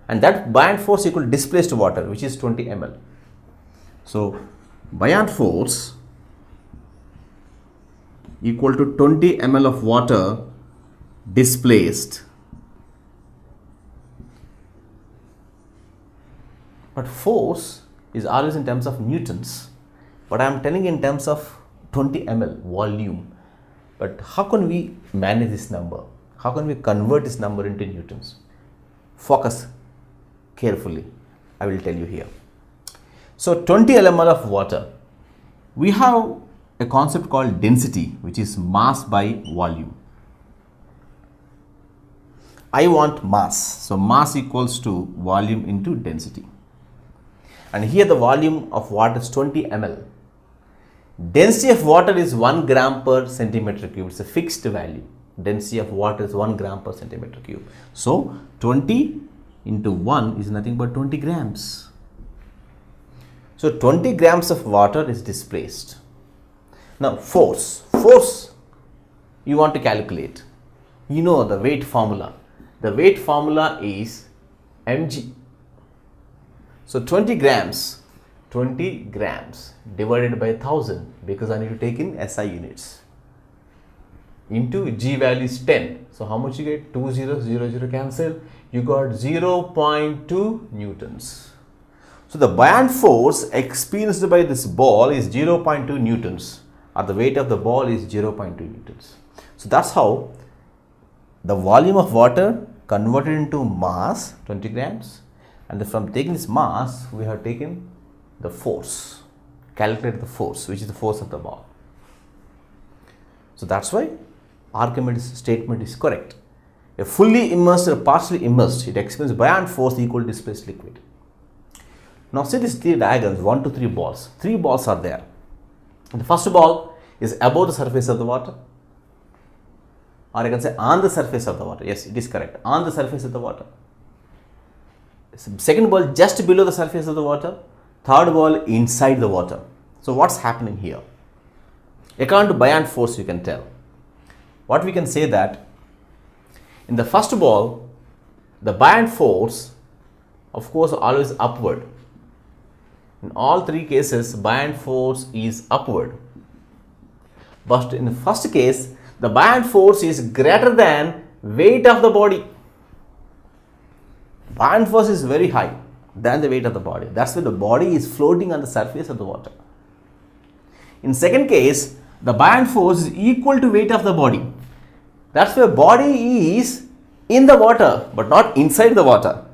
and that buoyant force equal to displaced water, which is 20 ml. So buoyant force equal to 20 ml of water displaced. But force is always in terms of newtons, but I am telling in terms of 20 ml volume. But how can we manage this number? How can we convert this number into newtons? Focus carefully. I will tell you here. So 20 ml of water, we have a concept called density, which is mass by volume. I want mass, so mass equals to volume into density. And here the volume of water is 20 ml. Density of water is 1 gram per centimeter cube. It's a fixed value. Density of water is 1 gram per centimeter cube. So 20 into 1 is nothing but 20 grams. So 20 grams of water is displaced. Now force you want to calculate. You know the weight formula. The weight formula is mg. So 20 grams divided by 1000, because I need to take in SI units, into G value is 10. So how much you get? 2 zeros, 0 0 cancel. You got 0.2 newtons. So the buoyant force experienced by this ball is 0.2 newtons, or the weight of the ball is 0.2 newtons. So that's how the volume of water converted into mass, 20 grams, and from taking this mass, we have taken the force, calculated the force, which is the force of the ball. So that's why Archimedes' statement is correct. A fully immersed or partially immersed, it experiences buoyant force equal to displaced liquid. Now see these three diagrams, 1 to 3 balls. 3 balls are there. The first ball is above the surface of the water, or I can say on the surface of the water. Yes, it is correct, on the surface of the water. Second ball just below the surface of the water. Third ball inside the water. So what's happening here? According to buoyant force, you can tell. What we can say that in the first ball, the buoyant force, of course, always upward. In all 3 cases, buoyant force is upward. But in the first case, the buoyant force is greater than weight of the body. Buoyant force is very high than the weight of the body. That's why the body is floating on the surface of the water. In second case, the buoyant force is equal to weight of the body. That's why body is in the water, but not inside the water,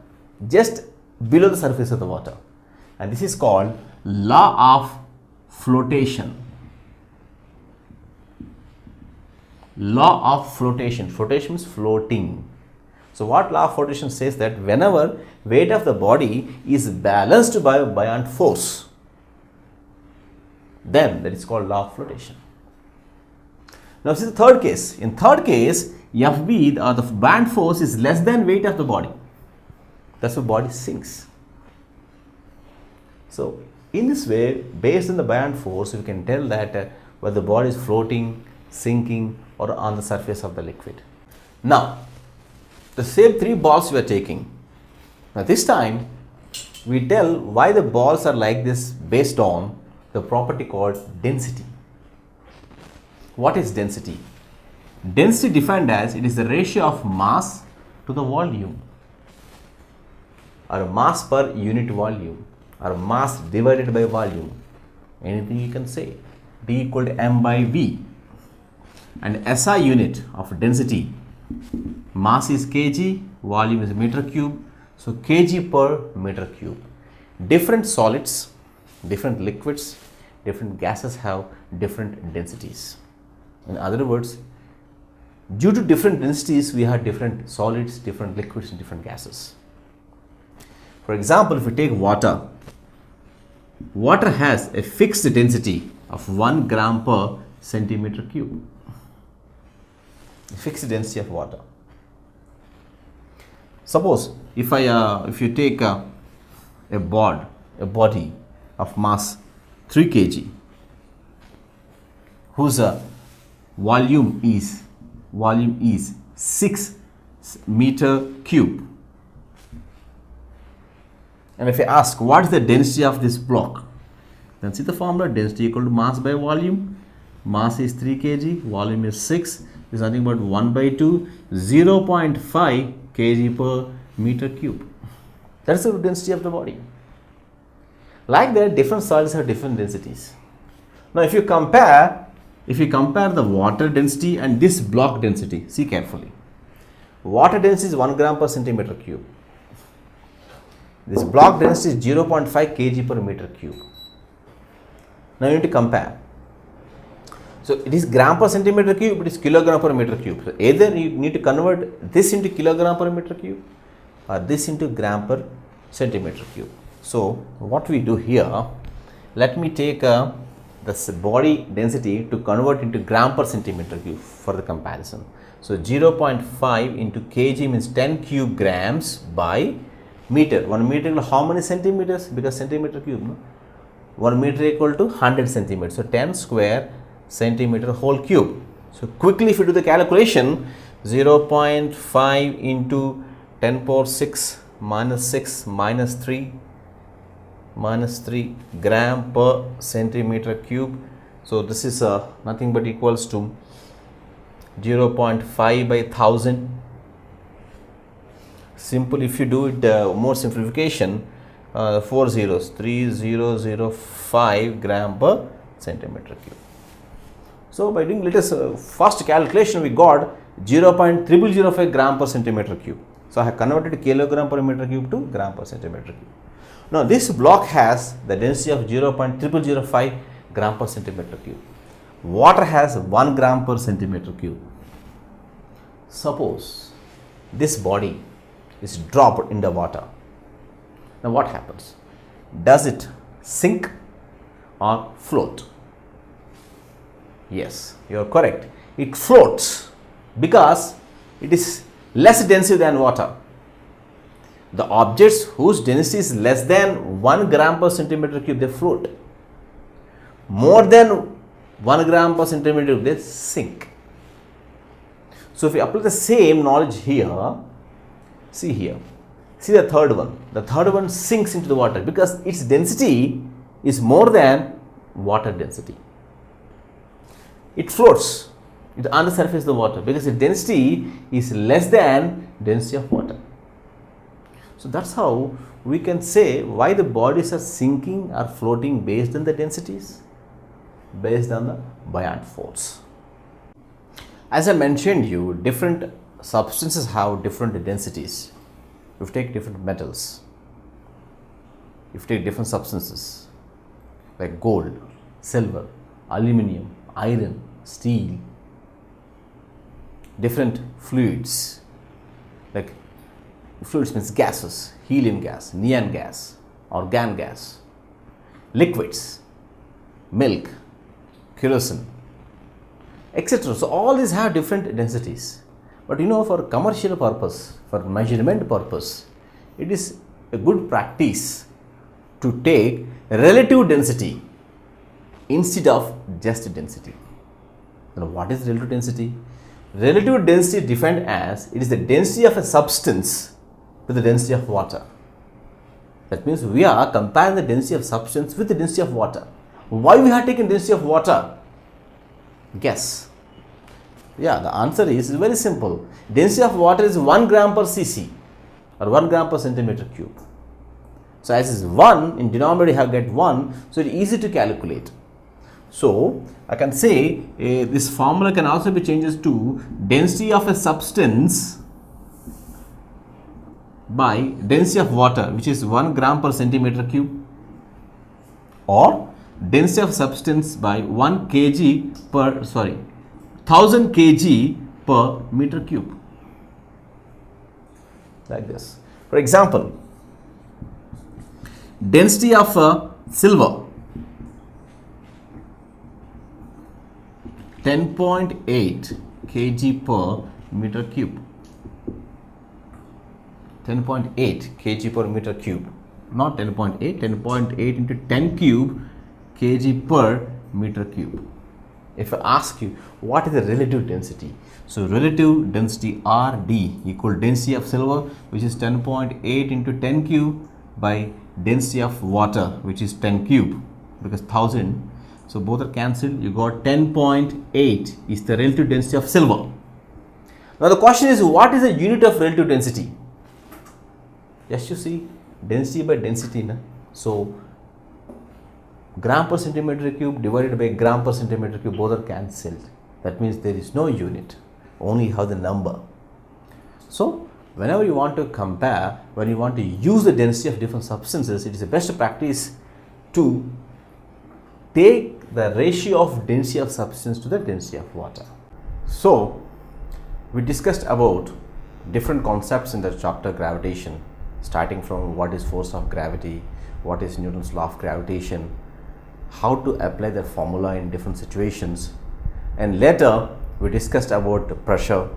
just below the surface of the water. And this is called law of flotation. Law of flotation. Flotation means floating. So what law of flotation says that whenever weight of the body is balanced by a buoyant force, then that is called law of flotation. Now see the third case. In third case, Fb or the buoyant force is less than weight of the body. That's why body sinks. So in this way, based on the buoyant force, we can tell that whether the body is floating, sinking, or on the surface of the liquid. Now, the same three balls we are taking. Now this time, we tell why the balls are like this based on the property called density. What is density? Density defined as it is the ratio of mass to the volume, or mass per unit volume, or mass divided by volume. Anything you can say. D equal to m by v. And SI unit of density, mass is kg, volume is meter cube, so kg per meter cube. Different solids, different liquids, different gases have different densities. In other words, due to different densities, we have different solids, different liquids, and different gases. For example, if we take water, water has a fixed density of 1 gram per centimeter cube. Fixed density of water. Suppose if you take a body of mass 3 kg, whose volume is 6 meter cube, and if I ask what is the density of this block, then see the formula: density equal to mass by volume. Mass is 3 kg, volume is 6, is nothing but 1 by 2, 0.5 kg per meter cube. That is the density of the body. Like that, different solids have different densities. Now if you compare the water density and this block density, see carefully. Water density is 1 gram per centimeter cube. This block density is 0.5 kg per meter cube. Now you need to compare. So it is gram per centimeter cube, it is kilogram per meter cube. So either you need to convert this into kilogram per meter cube or this into gram per centimeter cube. So what we do here, let me take this body density to convert into gram per centimeter cube for the comparison. So 0.5 into kg means 10 cube grams by meter. 1 meter equal to how many centimeters? Because centimeter cube, no? 1 meter equal to 100 centimeters. So 10 square centimeter whole cube. So quickly if you do the calculation, 0.5 into 10 power 6 minus 3 gram per centimeter cube. So this is nothing but equals to 0.5 by 1000. Simple, if you do it more simplification, 4 zeros, 3005 gram per centimeter cube. So by doing latest first calculation, we got 0.0005 gram per centimeter cube. So I have converted kilogram per meter cube to gram per centimeter cube. Now this block has the density of 0.0005 gram per centimeter cube. Water has 1 gram per centimeter cube. Suppose this body is dropped in the water. Now what happens? Does it sink or float? Yes, you are correct. It floats because it is less dense than water. The objects whose density is less than 1 gram per centimeter cube, they float. More than 1 gram per centimeter cube, they sink. So if we apply the same knowledge here, see here, see the third one. The third one sinks into the water because its density is more than water density. It floats on the surface of the water because its density is less than density of water. So that's how we can say why the bodies are sinking or floating based on the densities, based on the buoyant force. As I mentioned you, different substances have different densities. If you take different metals, if you take different substances like gold, silver, aluminum, iron, steel, different fluids like Fluids means gases, helium gas, neon gas, argon gas, liquids, milk, kerosene, etc. So all these have different densities. But you know, for commercial purpose, for measurement purpose, it is a good practice to take relative density instead of just density. Now, what is relative density? Relative density is defined as it is the density of a substance with the density of water. That means we are comparing the density of substance with the density of water. Why we have taken density of water? Guess. Yeah, the answer is very simple. Density of water is 1 gram per cc or 1 gram per centimeter cube. So as is 1 in denominator you have get 1, so it is easy to calculate. So I can say this formula can also be changed to density of a substance by density of water, which is 1 gram per centimeter cube, or density of substance by 1000 kg per meter cube, like this. For example, density of silver 10.8 kg per meter cube. 10.8 kg per meter cube, not 10.8, 10.8 into 10 cube kg per meter cube. If I ask you what is the relative density, so relative density RD equal density of silver, which is 10.8 into 10 cube, by density of water, which is 10 cube, because 1000. So both are cancelled. You got 10.8 is the relative density of silver. Now the question is, what is the unit of relative density? Just you see, density by density, na? So gram per centimeter cube divided by gram per centimeter cube, both are cancelled. That means there is no unit, only have the number. So whenever you want to compare, when you want to use the density of different substances, it is the best practice to take the ratio of density of substance to the density of water. So we discussed about different concepts in the chapter gravitation, starting from what is force of gravity, what is Newton's law of gravitation, how to apply the formula in different situations, and later we discussed about pressure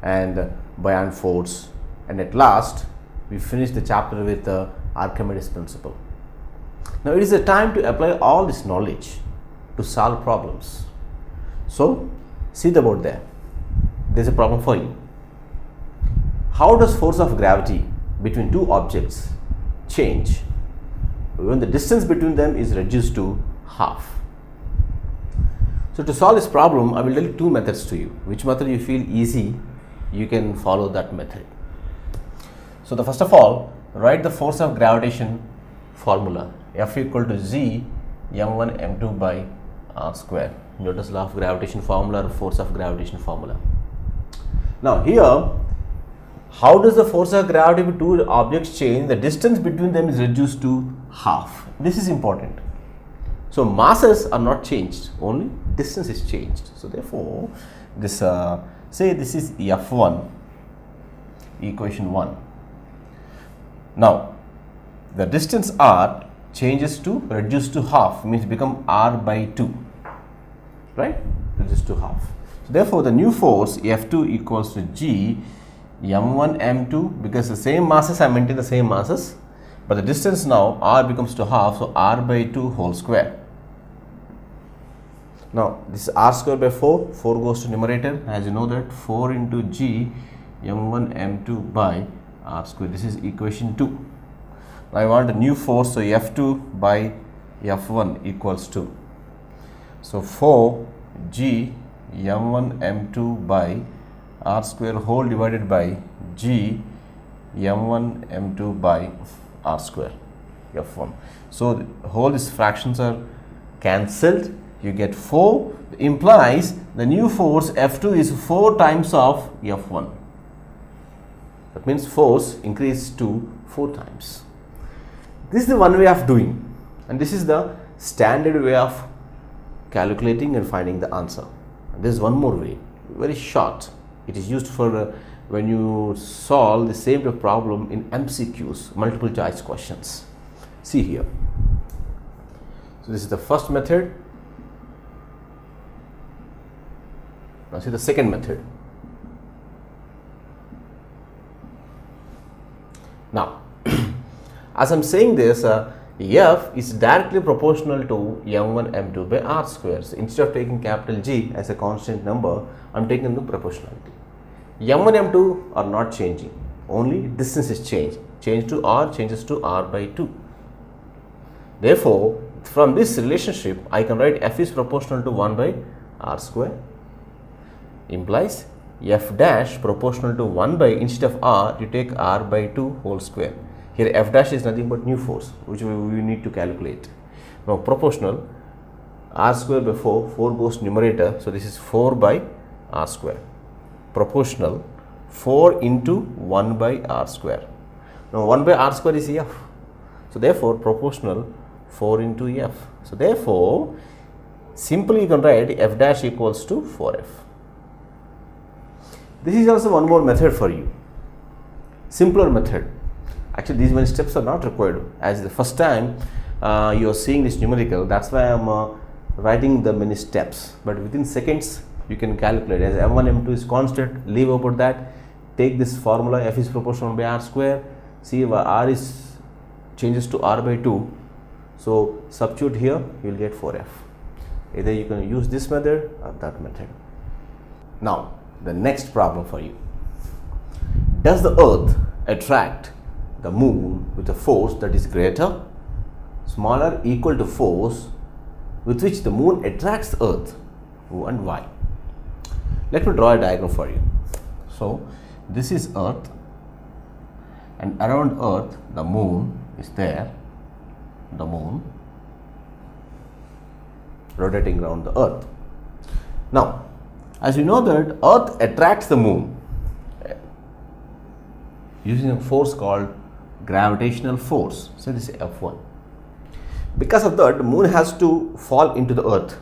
and buoyant force, and at last we finished the chapter with the Archimedes principle. Now it is the time to apply all this knowledge to solve problems. So see the board there. There is a problem for you. How does force of gravity between two objects change when the distance between them is reduced to half? So to solve this problem, I will tell you two methods to you. Which method you feel easy, you can follow that method. So the first of all, write the force of gravitation formula. F equal to G m1 m2 by r square. Newton's law of gravitation formula or force of gravitation formula. Now here, how does the force of gravity between two objects change? The distance between them is reduced to half. This is important. So masses are not changed, only distance is changed. So therefore, this say this is F1, equation 1. Now the distance r changes to reduce to half, means become r by 2, right? Reduce to half. So therefore the new force F2 equals to G m1 m2, because the same masses I maintain the same masses, but the distance now r becomes to half, so r by 2 whole square. Now this is r square by 4, 4 goes to numerator, as you know that 4 into G m1 m2 by r square. This is equation 2. Now I want a new force, so F2 by F1 equals 2. So 4 G m1 m2 by r square whole divided by G m1 m2 by r square F1. So all these fractions are cancelled. You get 4, implies the new force F2 is 4 times of F1. That means force increased to 4 times. This is the one way of doing, and this is the standard way of calculating and finding the answer. And there is one more way, very short. It is used for when you solve the same type of problem in MCQs, multiple choice questions. See here. So this is the first method. Now see the second method. Now, as I am saying this, F is directly proportional to m1 m2 by r square. So instead of taking capital G as a constant number, I am taking the proportionality. m1 m2 are not changing, only distance is changed. Change to r changes to r by 2. Therefore, from this relationship, I can write F is proportional to 1 by r square. Implies F dash proportional to 1 by, instead of r, you take r by 2 whole square. Here F dash is nothing but new force, which we need to calculate. Now proportional, r square by 4 goes numerator, so this is 4 by r square. Proportional, 4 into 1 by r square. Now 1 by r square is F. So therefore proportional 4 into F. So therefore, simply you can write F dash equals to 4F. This is also one more method for you, simpler method. Actually, these many steps are not required, as the first time you are seeing this numerical. That's why I am writing the many steps, but within seconds you can calculate. As m1 m2 is constant, leave about that, take this formula, F is proportional by r square. See, r is changes to r by 2, so substitute here, you will get 4F. Either you can use this method or that method. Now the next problem for you. Does the earth attract the moon with a force that is greater, smaller, equal to force with which the moon attracts the earth, and why? Let me draw a diagram for you. So this is earth, and around earth the moon is there, the moon rotating around the earth. Now, as you know that earth attracts the moon using a force called gravitational force. So this is F1. Because of that, the moon has to fall into the earth.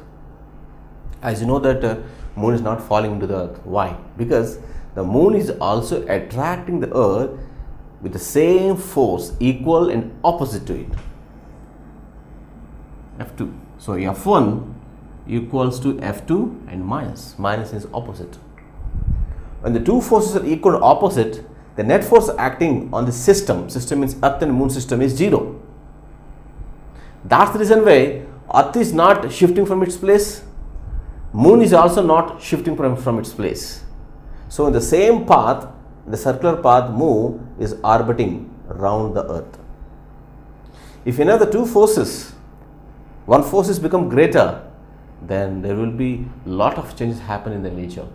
As you know that moon is not falling into the earth. Why? Because the moon is also attracting the earth with the same force, equal and opposite to it, F2. So F1 equals to F2 and minus is opposite. When the two forces are equal and opposite, the net force acting on the system means earth and moon system, is 0. That's the reason why earth is not shifting from its place, moon is also not shifting from its place. So in the same path, the circular path, moon is orbiting around the earth. If you know the two forces, one force has become greater, then there will be lot of changes happen in the nature.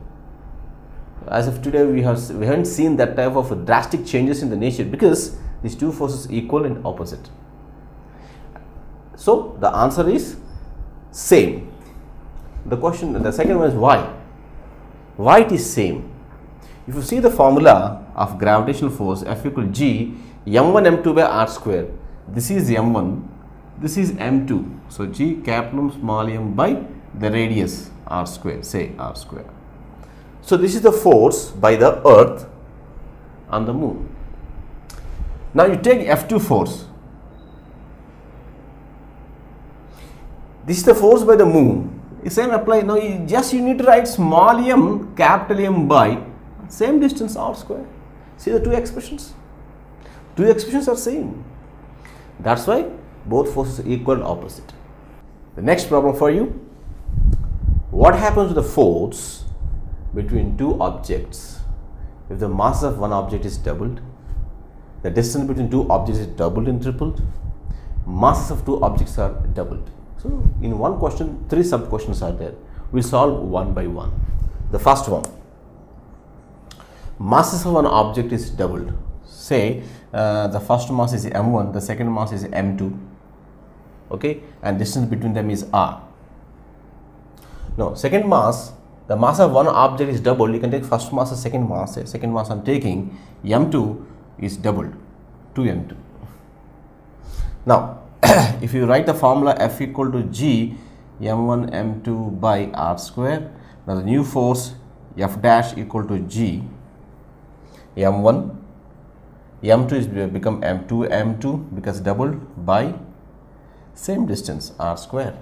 As of today, we haven't seen that type of drastic changes in the nature, because these two forces equal and opposite. So the answer is same. The second one is why? Why it is same? If you see the formula of gravitational force, F equal G m1 m2 by r square. This is m1, this is m2. So G capital M small m by the radius r square, say r square. So this is the force by the earth on the moon. Now you take F2 force. This is the force by the moon. Same apply. Now you need to write small m, capital M by same distance r square. See the two expressions? Two expressions are same. That's why both forces are equal and opposite. The next problem for you. What happens to the force between two objects if the mass of one object is doubled, the distance between two objects is doubled and tripled, masses of two objects are doubled? So in one question, 3 sub questions are there. We'll solve one by one. The first one, masses of one object is doubled. Say the first mass is m1, the second mass is m2, okay, and distance between them is r. Now second mass, the mass of one object is doubled. You can take first mass as second mass. Second mass I'm taking, m2 is doubled, 2m2. Now if you write the formula F equal to G m1 m2 by r square, now the new force f dash equal to g m1, m2 is become m2 because doubled by same distance r square.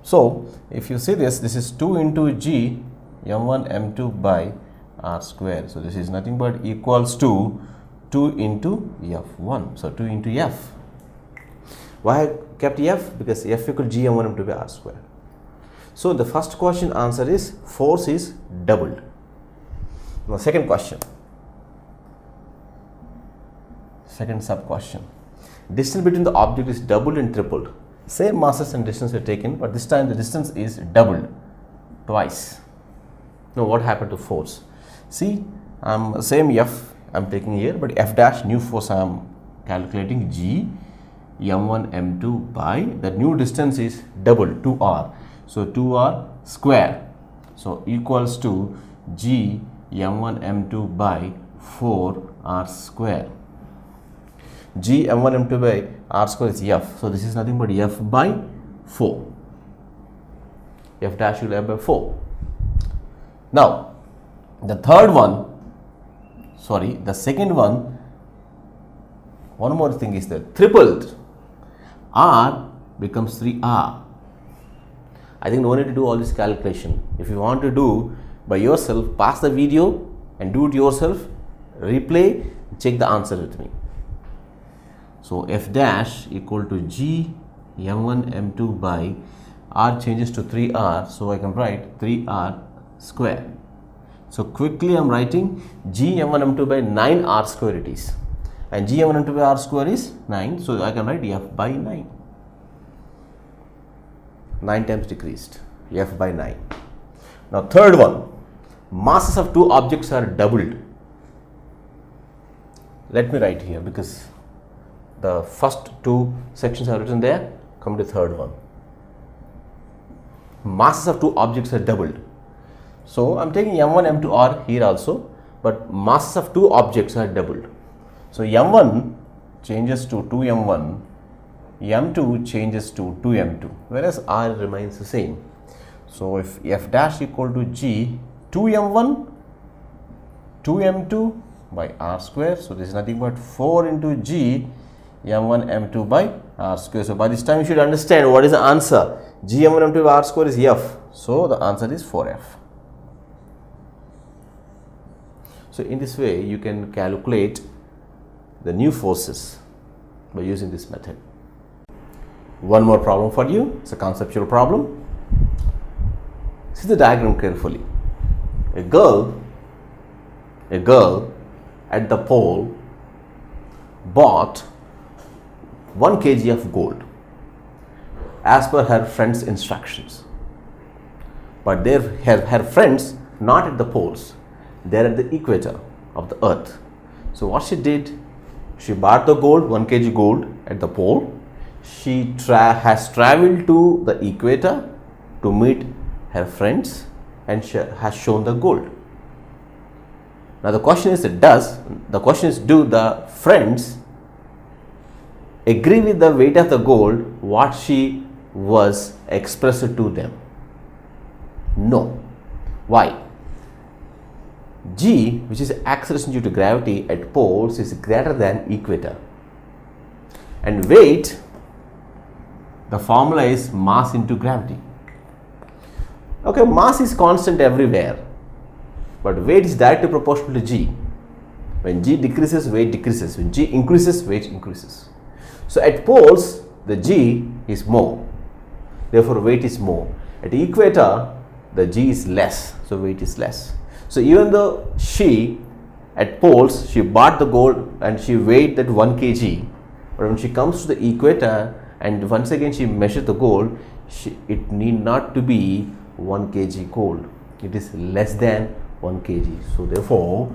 So if you see this is 2 into g m1 m2 by r square. So this is nothing but equals to 2 into f1. So 2 into f. Why I kept f? Because f equal g m1 m2 by r square. So the first question answer is force is doubled. Now second question. Second sub question. Distance between the object is doubled and tripled. Same masses and distance were taken, but this time the distance is doubled twice. Now what happened to force? See, same f I'm taking here, but f dash new force I am calculating g m1 m2 by the new distance is double 2r. So 2r square. So equals to g m1 m2 by 4r square. G m1 m2 by r square is f. So this is nothing but f by 4. F dash will f by 4. Now the third one, sorry, the second one more thing is that tripled. R becomes 3r. I think no need to do all this calculation. If you want to do by yourself, pause the video and do it yourself, replay, check the answer with me. So f dash equal to g m1 m2 by r changes to 3r, so I can write 3r square. So quickly I am writing g m1 m2 by 9r square it is, and g m1 m2 by r square is 9, so I can write f by 9. 9 times decreased, f by 9. Now third one, masses of two objects are doubled. Let me write here because the first two sections are written there. Come to the third one. Masses of two objects are doubled. So I'm taking m1 m2r here also, but masses of two objects are doubled. So m1 changes to 2m1, m2 changes to 2m2, whereas r remains the same. So if f dash equal to g 2m1 2m2 by r square, so this is nothing but 4 into g m1 m2 by r square. So by this time you should understand what is the answer. G m1 m2 by r square is f, so the answer is 4f. So in this way you can calculate the new forces by using this method. One more problem for you. It's a conceptual problem. See the diagram carefully. A girl at the pole bought 1 kg of gold as per her friend's instructions, but her friends not at the poles, they are at the equator of the earth. So what she did, she bought the gold, 1 kg gold at the pole. She has traveled to the equator to meet her friends and she has shown the gold. Now the question is, do the friends agree with the weight of the gold what she was expressed to them? No. Why? G, which is acceleration due to gravity at poles, is greater than equator, and weight, the formula is mass into gravity. Okay, mass is constant everywhere, but weight is directly proportional to g. When g decreases, weight decreases. When g increases, weight increases. So at poles, the g is more, therefore weight is more. At equator, the g is less, so weight is less. So even though she at poles, she bought the gold and she weighed that 1 kg, but when she comes to the equator and once again she measured the gold, it need not to be 1 kg gold. It is less than 1 kg. So therefore,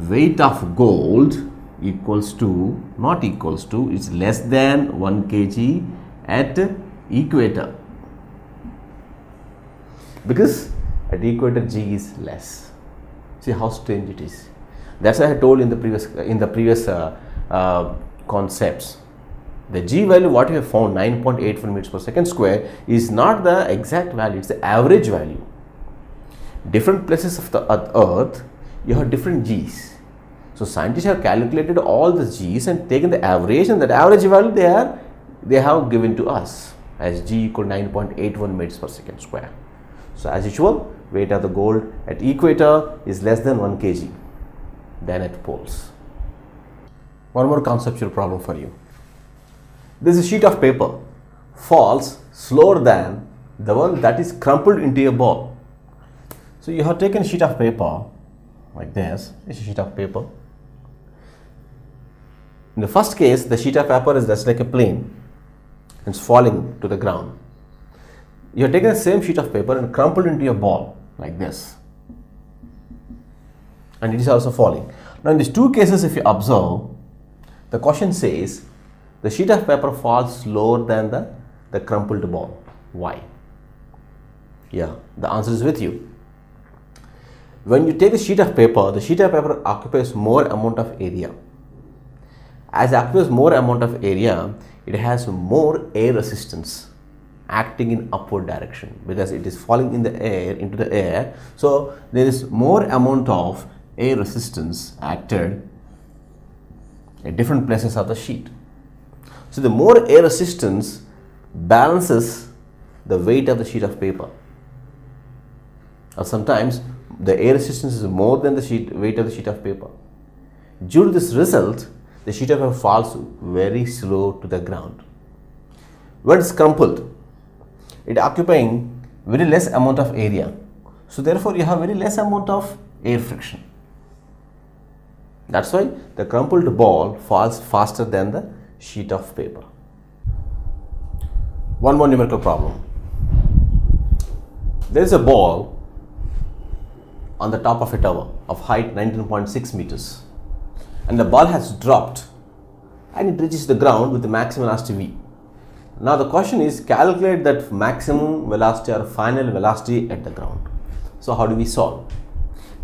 weight of gold equals to, not equals to, is less than 1 kg at equator, because at equator g is less. See how strange it is. That's why I told in the previous concepts. The g value what we have found, 9.84 meters per second square, is not the exact value, it's the average value. different places of the earth, you have different g's. So scientists have calculated all the g's and taken the average, and that average value they have given to us as g equal 9.81 meters per second square. So as usual, weight of the gold at equator is less than 1 kg than at poles. One more conceptual problem for you. This is a sheet of paper falls slower than the one that is crumpled into a ball. So you have taken a sheet of paper like this. It's a sheet of paper. In the first case, the sheet of paper is just like a plane. It's falling to the ground. You have taken the same sheet of paper and crumpled into a ball like this, and it is also falling. Now in these two cases, if you observe, the question says the sheet of paper falls slower than the crumpled ball. Why? Yeah, the answer is with you. When you take a sheet of paper, the sheet of paper occupies more amount of area. As it occupies more amount of area, it has more air resistance acting in upward direction because it is falling in the air, into the air. So there is more amount of air resistance acted at different places of the sheet. So the more air resistance balances the weight of the sheet of paper. Or sometimes the air resistance is more than the weight of the sheet of paper. Due to this result, the sheet of paper falls very slow to the ground. When it's crumpled, it occupying very less amount of area. So therefore, you have very less amount of air friction. That's why the crumpled ball falls faster than the sheet of paper. One more numerical problem. There is a ball on the top of a tower of height 19.6 meters, and the ball has dropped and it reaches the ground with the maximum velocity v. Now the question is, calculate that maximum velocity or final velocity at the ground. So how do we solve?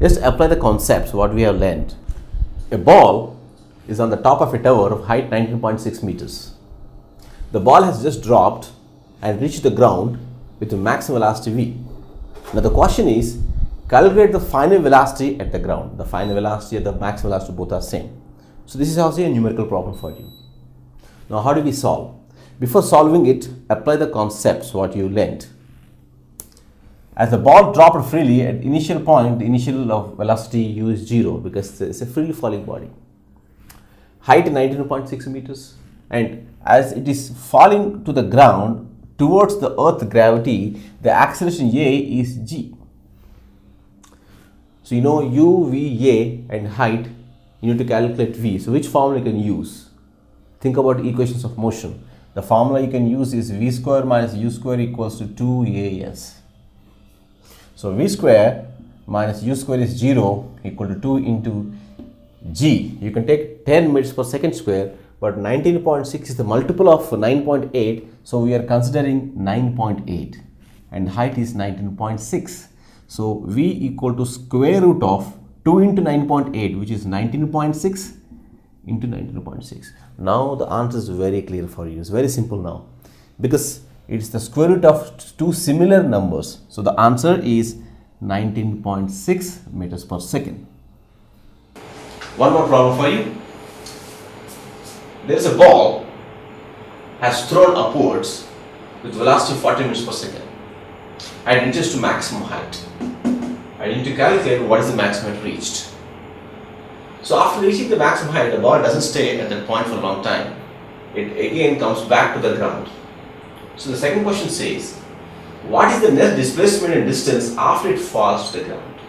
Just apply the concepts what we have learned. A ball is on the top of a tower of height 19.6 meters. The ball has just dropped and reached the ground with the maximum velocity v. Now the question is, calculate the final velocity at the ground. The final velocity and the maximum velocity both are same. So this is also a numerical problem for you. Now how do we solve? Before solving it, apply the concepts what you learned. As the ball dropped freely at initial point, the initial velocity u is 0 because it's a freely falling body. Height 19.6 meters, and as it is falling to the ground towards the earth gravity, the acceleration a is g. So you know u, v, a and height, you need to calculate v. So which formula you can use? Think about equations of motion. The formula you can use is v square minus u square equals to 2as. So v square minus u square is 0 equal to 2 into g. You can take 10 meters per second square, but 19.6 is the multiple of 9.8, so we are considering 9.8 and height is 19.6. So v equal to square root of 2 into 9.8, which is 19.6 into 19.6. Now the answer is very clear for you. It's very simple now because it's the square root of two similar numbers. So the answer is 19.6 meters per second. One more problem for you. There is a ball has thrown upwards with velocity 40 meters per second and reaches to maximum height. I need to calculate what is the maximum height reached. So after reaching the maximum height, the ball doesn't stay at that point for a long time. It again comes back to the ground. So the second question says, what is the net displacement and distance after it falls to the ground?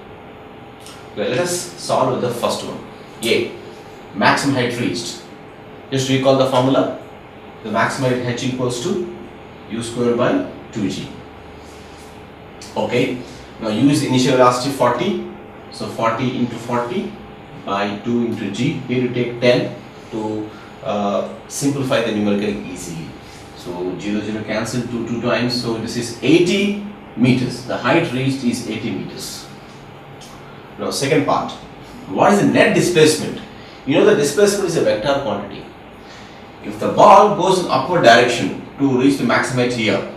Well, let us solve with the first one. A, maximum height reached. Just recall the formula. The maximum height h equals to u square by 2g. Okay, now u is initial velocity 40. So 40 into 40 by 2 into g. Here you take 10 to simplify the numerical easily. So 0, 0 cancel 2 times. So this is 80 meters. The height reached is 80 meters. Now second part. What is the net displacement? You know the displacement is a vector quantity. If the ball goes in upward direction to reach the maximum height here,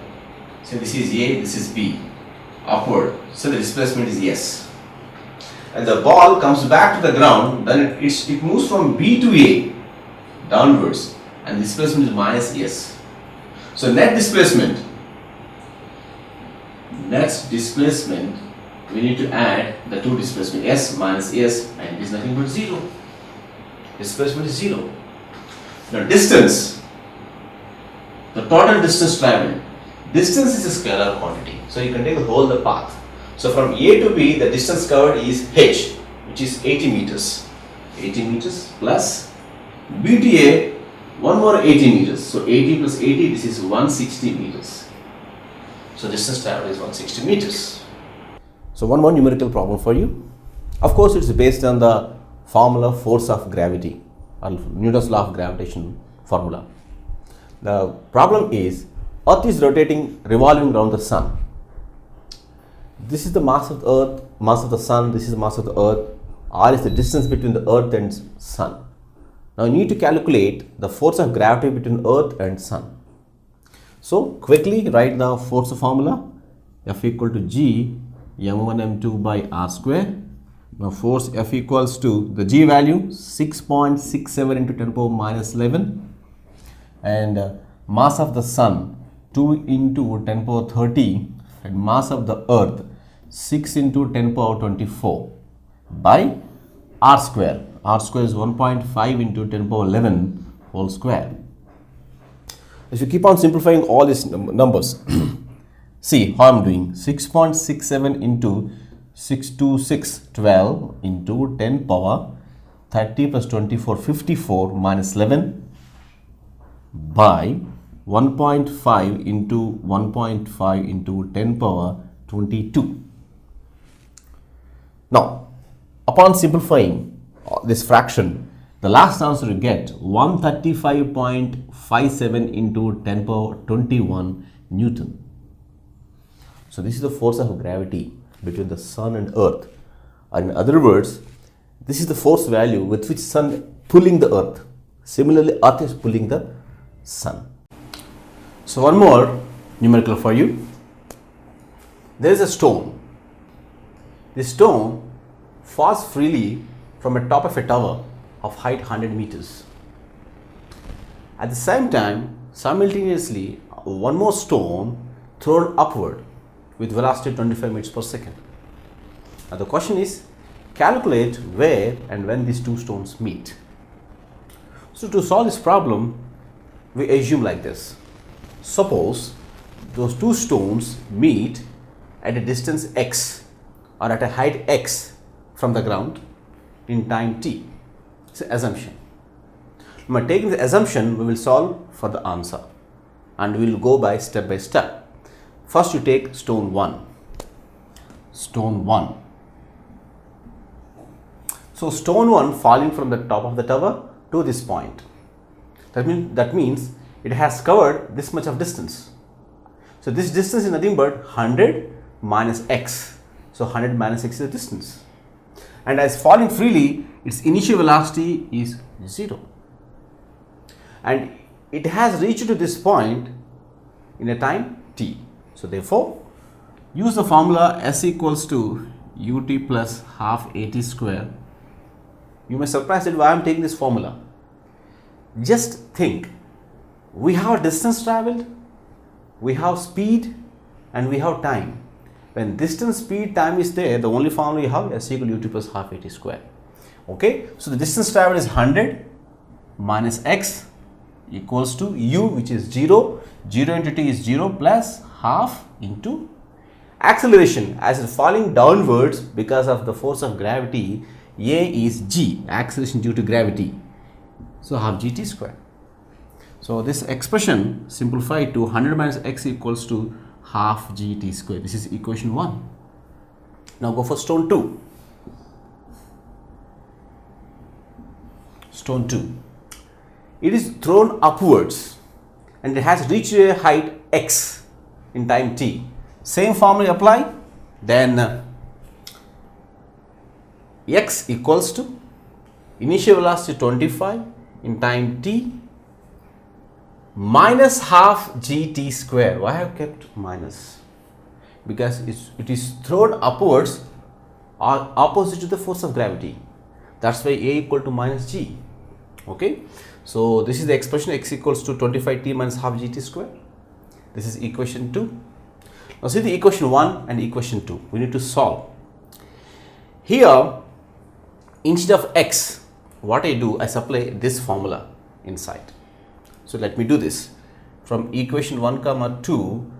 so this is A, this is B, upward, so the displacement is S. And the ball comes back to the ground, then it moves from B to A downwards, and displacement is minus S. So net displacement, we need to add the two displacement, S minus S, and it is nothing but 0. Displacement is 0. Now distance, the total distance traveled. Distance is a scalar quantity, so you can take the whole the path. So from A to B, the distance covered is h, which is 80 meters. 80 meters plus B to A, one more 80 meters. So 80 plus 80, this is 160 meters. So distance traveled is 160 meters. So one more numerical problem for you. Of course, it's based on the formula force of gravity, or Newton's law of gravitation formula. The problem is, Earth is revolving around the Sun. This is the mass of the Earth, mass of the Sun, this is the mass of the Earth. R is the distance between the Earth and Sun. Now you need to calculate the force of gravity between Earth and Sun. So quickly write the force formula, F equal to G m1 m2 by r square. Now force F equals to the G value 6.67 into 10 power minus 11, and mass of the Sun 2 into 10 power 30, and mass of the Earth 6 into 10 power 24 by r square. R square is 1.5 into 10 power 11 whole square. If you keep on simplifying all these numbers, see how I am doing. 6.67 into 626, 12 into 10 power 30 plus 24, 54 minus 11 by 1.5 into 1.5 into 10 power 22. Now, upon simplifying this fraction, the last answer you get 135.57 into 10 power 21 Newton. So this is the force of gravity between the Sun and Earth. Or in other words, this is the force value with which Sun pulling the Earth. Similarly, Earth is pulling the Sun. So one more numerical for you. There is a stone. This stone falls freely from a top of a tower of height 100 meters. At the same time, simultaneously, one more stone thrown upward with velocity 25 meters per second. Now the question is, calculate where and when these two stones meet. So to solve this problem, we assume like this. Suppose those two stones meet at a distance x, or at a height x from the ground in time t. It's an assumption. By taking the assumption, we will solve for the answer, and we will go by step. First you take stone 1. Stone 1. So stone 1 falling from the top of the tower to this point. That means it has covered this much of distance. So this distance is nothing but 100 minus x. So 100 minus x is the distance. And as falling freely, its initial velocity is 0. And it has reached to this point in a time t. So therefore, use the formula S equals to ut plus half at square. You may be surprised at why I am taking this formula. Just think, we have distance traveled, we have speed, and we have time. When distance, speed, time is there, the only formula you have S equal ut plus half at square. Okay, so the distance traveled is 100 minus x equals to u, which is 0. 0 into t is 0 plus half into acceleration. As it's falling downwards because of the force of gravity, a is g, acceleration due to gravity. So half gt square. So this expression simplified to 100 minus x equals to half gt square. This is equation 1. Now go for stone 2. Stone 2. It is thrown upwards and it has reached a height x in time t. Same formula apply. Then x equals to initial velocity 25 in time t minus half gt square. Why I have kept minus? because it is thrown upwards or opposite to the force of gravity. That's why A equal to minus G. Okay, so this is the expression x equals to 25t minus half gt square. This is equation 2. Now see the equation 1 and equation 2. We need to solve. Here, instead of x, what I do, I supply this formula inside. So let me do this. From equation 1 comma 2,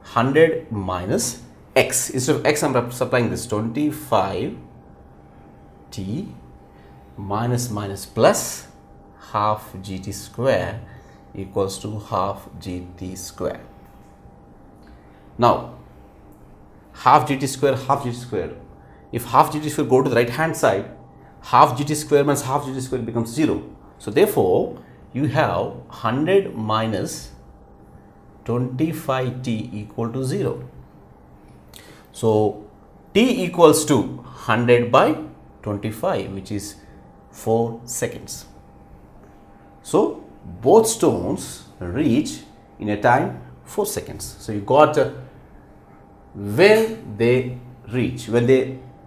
100 minus x. Instead of x, I am supplying this 25t minus plus half gt square equals to half gt square. Now, half gt square, if half gt square go to the right hand side, half gt square minus half gt square becomes 0. So therefore, you have 100 minus 25t equal to 0. So t equals to 100 by 25, which is 4 seconds. So both stones reach in a time 4 seconds. So you got when they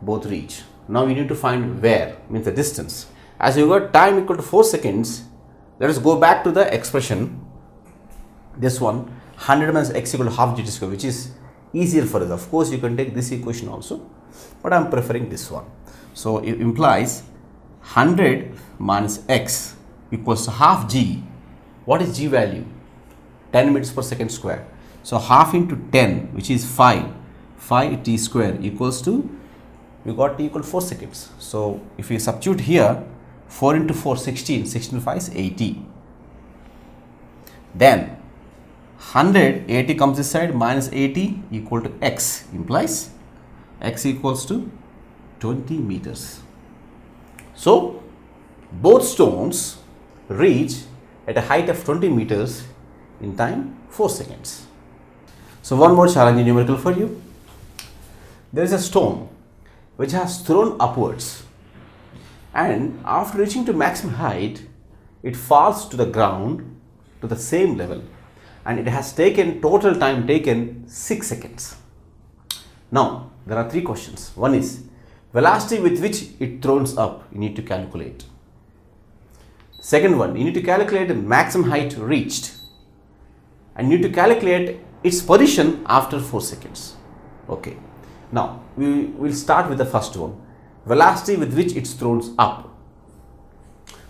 both reach. Now we need to find where, means the distance. As you got time equal to 4 seconds, let us go back to the expression, this one, 100 minus x equal to half gt square, which is easier for us. Of course, you can take this equation also, but I am preferring this one. So it implies 100 minus x equals to half g. What is g value? 10 meters per second square. So half into 10, which is 5t square equals to, we got t equal to 4 seconds. So if we substitute here, 4 into 4, 16, 16 5 is 80. Then 100, 80 comes this side, minus 80 equal to x, implies x equals to 20 meters. So both stones reach at a height of 20 meters in time 4 seconds. So one more challenging numerical for you. There is a stone which has thrown upwards, and after reaching to maximum height, it falls to the ground to the same level, and it has taken total time taken 6 seconds. Now there are 3 questions. One is velocity with which it throws up, you need to calculate. Second one, you need to calculate the maximum height reached, and you need to calculate its position after 4 seconds. Okay, now we will start with the first one, velocity with which it's thrown up.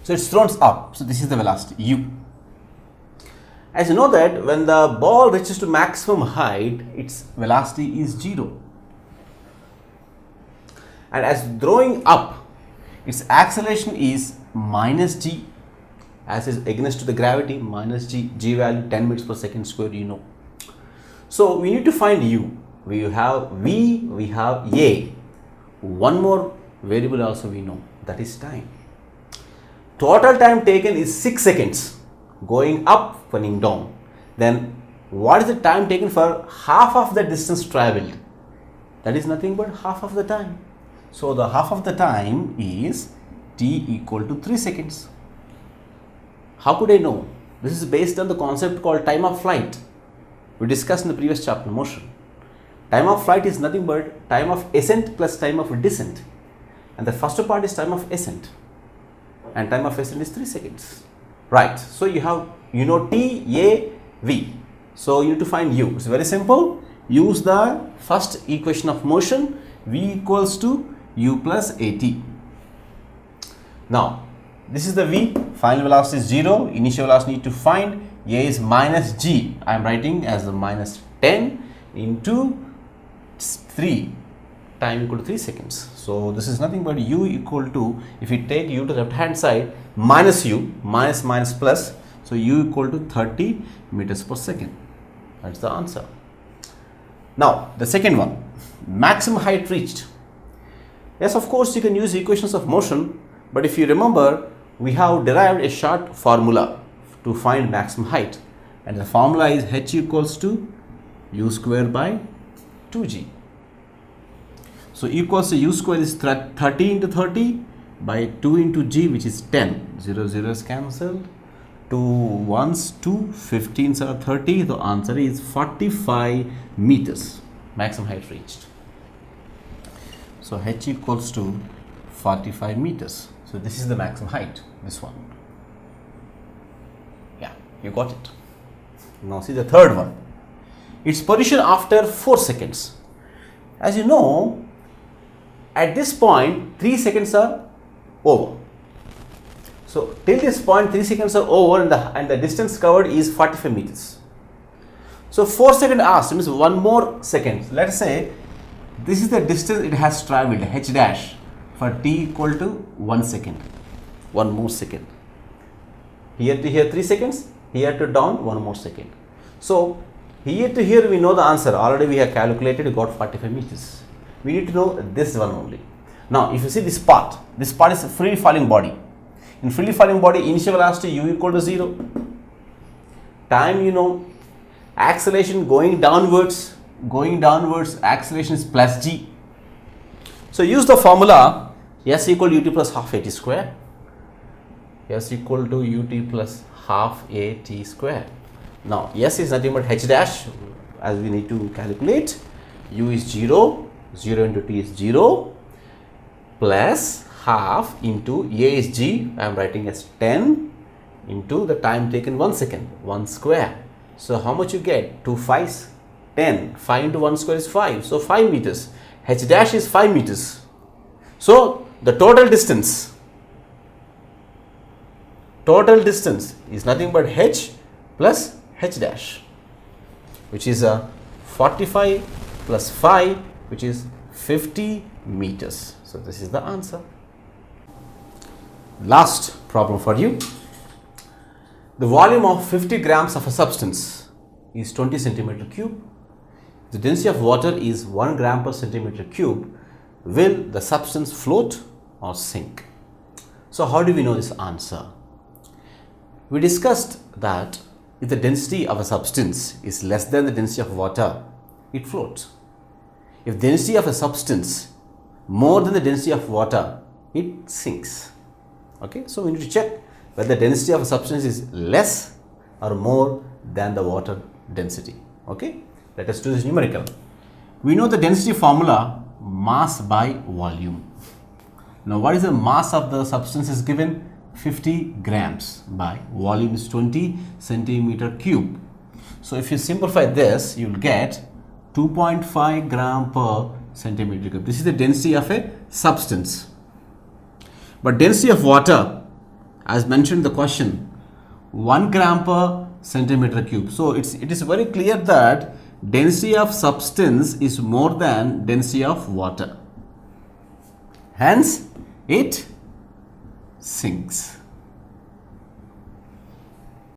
So it's thrown up, so this is the velocity u. As you know that when the ball reaches to maximum height, its velocity is 0. And as throwing up, its acceleration is minus g, as is against to the gravity, minus g, g value 10 meters per second square, you know. So we need to find u. We have v, we have a. One more variable also we know, that is time. Total time taken is 6 seconds, going up, coming down. Then what is the time taken for half of the distance traveled? That is nothing but half of the time. So the half of the time is t equal to 3 seconds. How could I know? This is based on the concept called time of flight. We discussed in the previous chapter, motion. Time of flight is nothing but time of ascent plus time of descent. And the first part is time of ascent. And time of ascent is 3 seconds. Right. So you have, you know, t, a, v. So you need to find u. It's very simple. Use the first equation of motion, v equals to u plus at. Now, this is the v, final velocity is 0, initial velocity need to find, a is minus g, I am writing as the minus 10 into 3, time equal to 3 seconds. So this is nothing but u equal to, if we take u to the left hand side, minus u, minus minus plus, so u equal to 30 meters per second. That's the answer. Now the second one, maximum height reached. Yes, of course you can use equations of motion, but if you remember, we have derived a short formula to find maximum height, and the formula is h equals to u square by 2g. So equals to u square is 30 into 30 by 2 into g, which is 10. 0 0 is cancelled. 2 1s 2, 15s are 30. The answer is 45 meters. maximum height reached. So h equals to 45 meters. So this is the maximum height, this one. Yeah, you got it. Now see the third one. Its position after 4 seconds. As you know, at this point 3 seconds are over. So till this point 3 seconds are over and the distance covered is 45 meters. So 4 seconds asked means 1 more second. Let us say this is the distance it has travelled, h dash, for t equal to 1 second. 1 more second. Here to here 3 seconds, here to down 1 more second. So here to here we know the answer. Already we have calculated, we got 45 meters. We need to know this one only. Now if you see this part is a free falling body. In free falling body, initial velocity u equal to 0. Time you know, acceleration going downwards, acceleration is plus g. So use the formula s equal to ut plus half at square. S equal to ut plus half at square. Now s is nothing but h dash, as we need to calculate. U is 0, 0 into t is 0, plus half into a is g, I am writing as 10 into the time taken 1 second, 1 square. So how much you get? 2 5s, 10, 5 into 1 square is 5, so 5 meters. H dash is 5 meters. So the total distance is nothing but h plus h dash, which is a 45 plus 5, which is 50 meters. So this is the answer. Last problem for you. The volume of 50 grams of a substance is 20 centimeter cube. The density of water is 1 gram per centimeter cube. Will the substance float or sink? So how do we know this answer? We discussed that if the density of a substance is less than the density of water, it floats. If the density of a substance more than the density of water, it sinks. Okay, so we need to check whether the density of a substance is less or more than the water density. Okay, let us do this numerical. We know the density formula, mass by volume. Now what is the mass of the substance is given? 50 grams by volume is 20 centimeter cube. So if you simplify this, you will get 2.5 gram per centimeter cube. This is the density of a substance. But density of water, as mentioned in the question, 1 gram per centimeter cube. So it is very clear that density of substance is more than density of water. Hence, it sinks.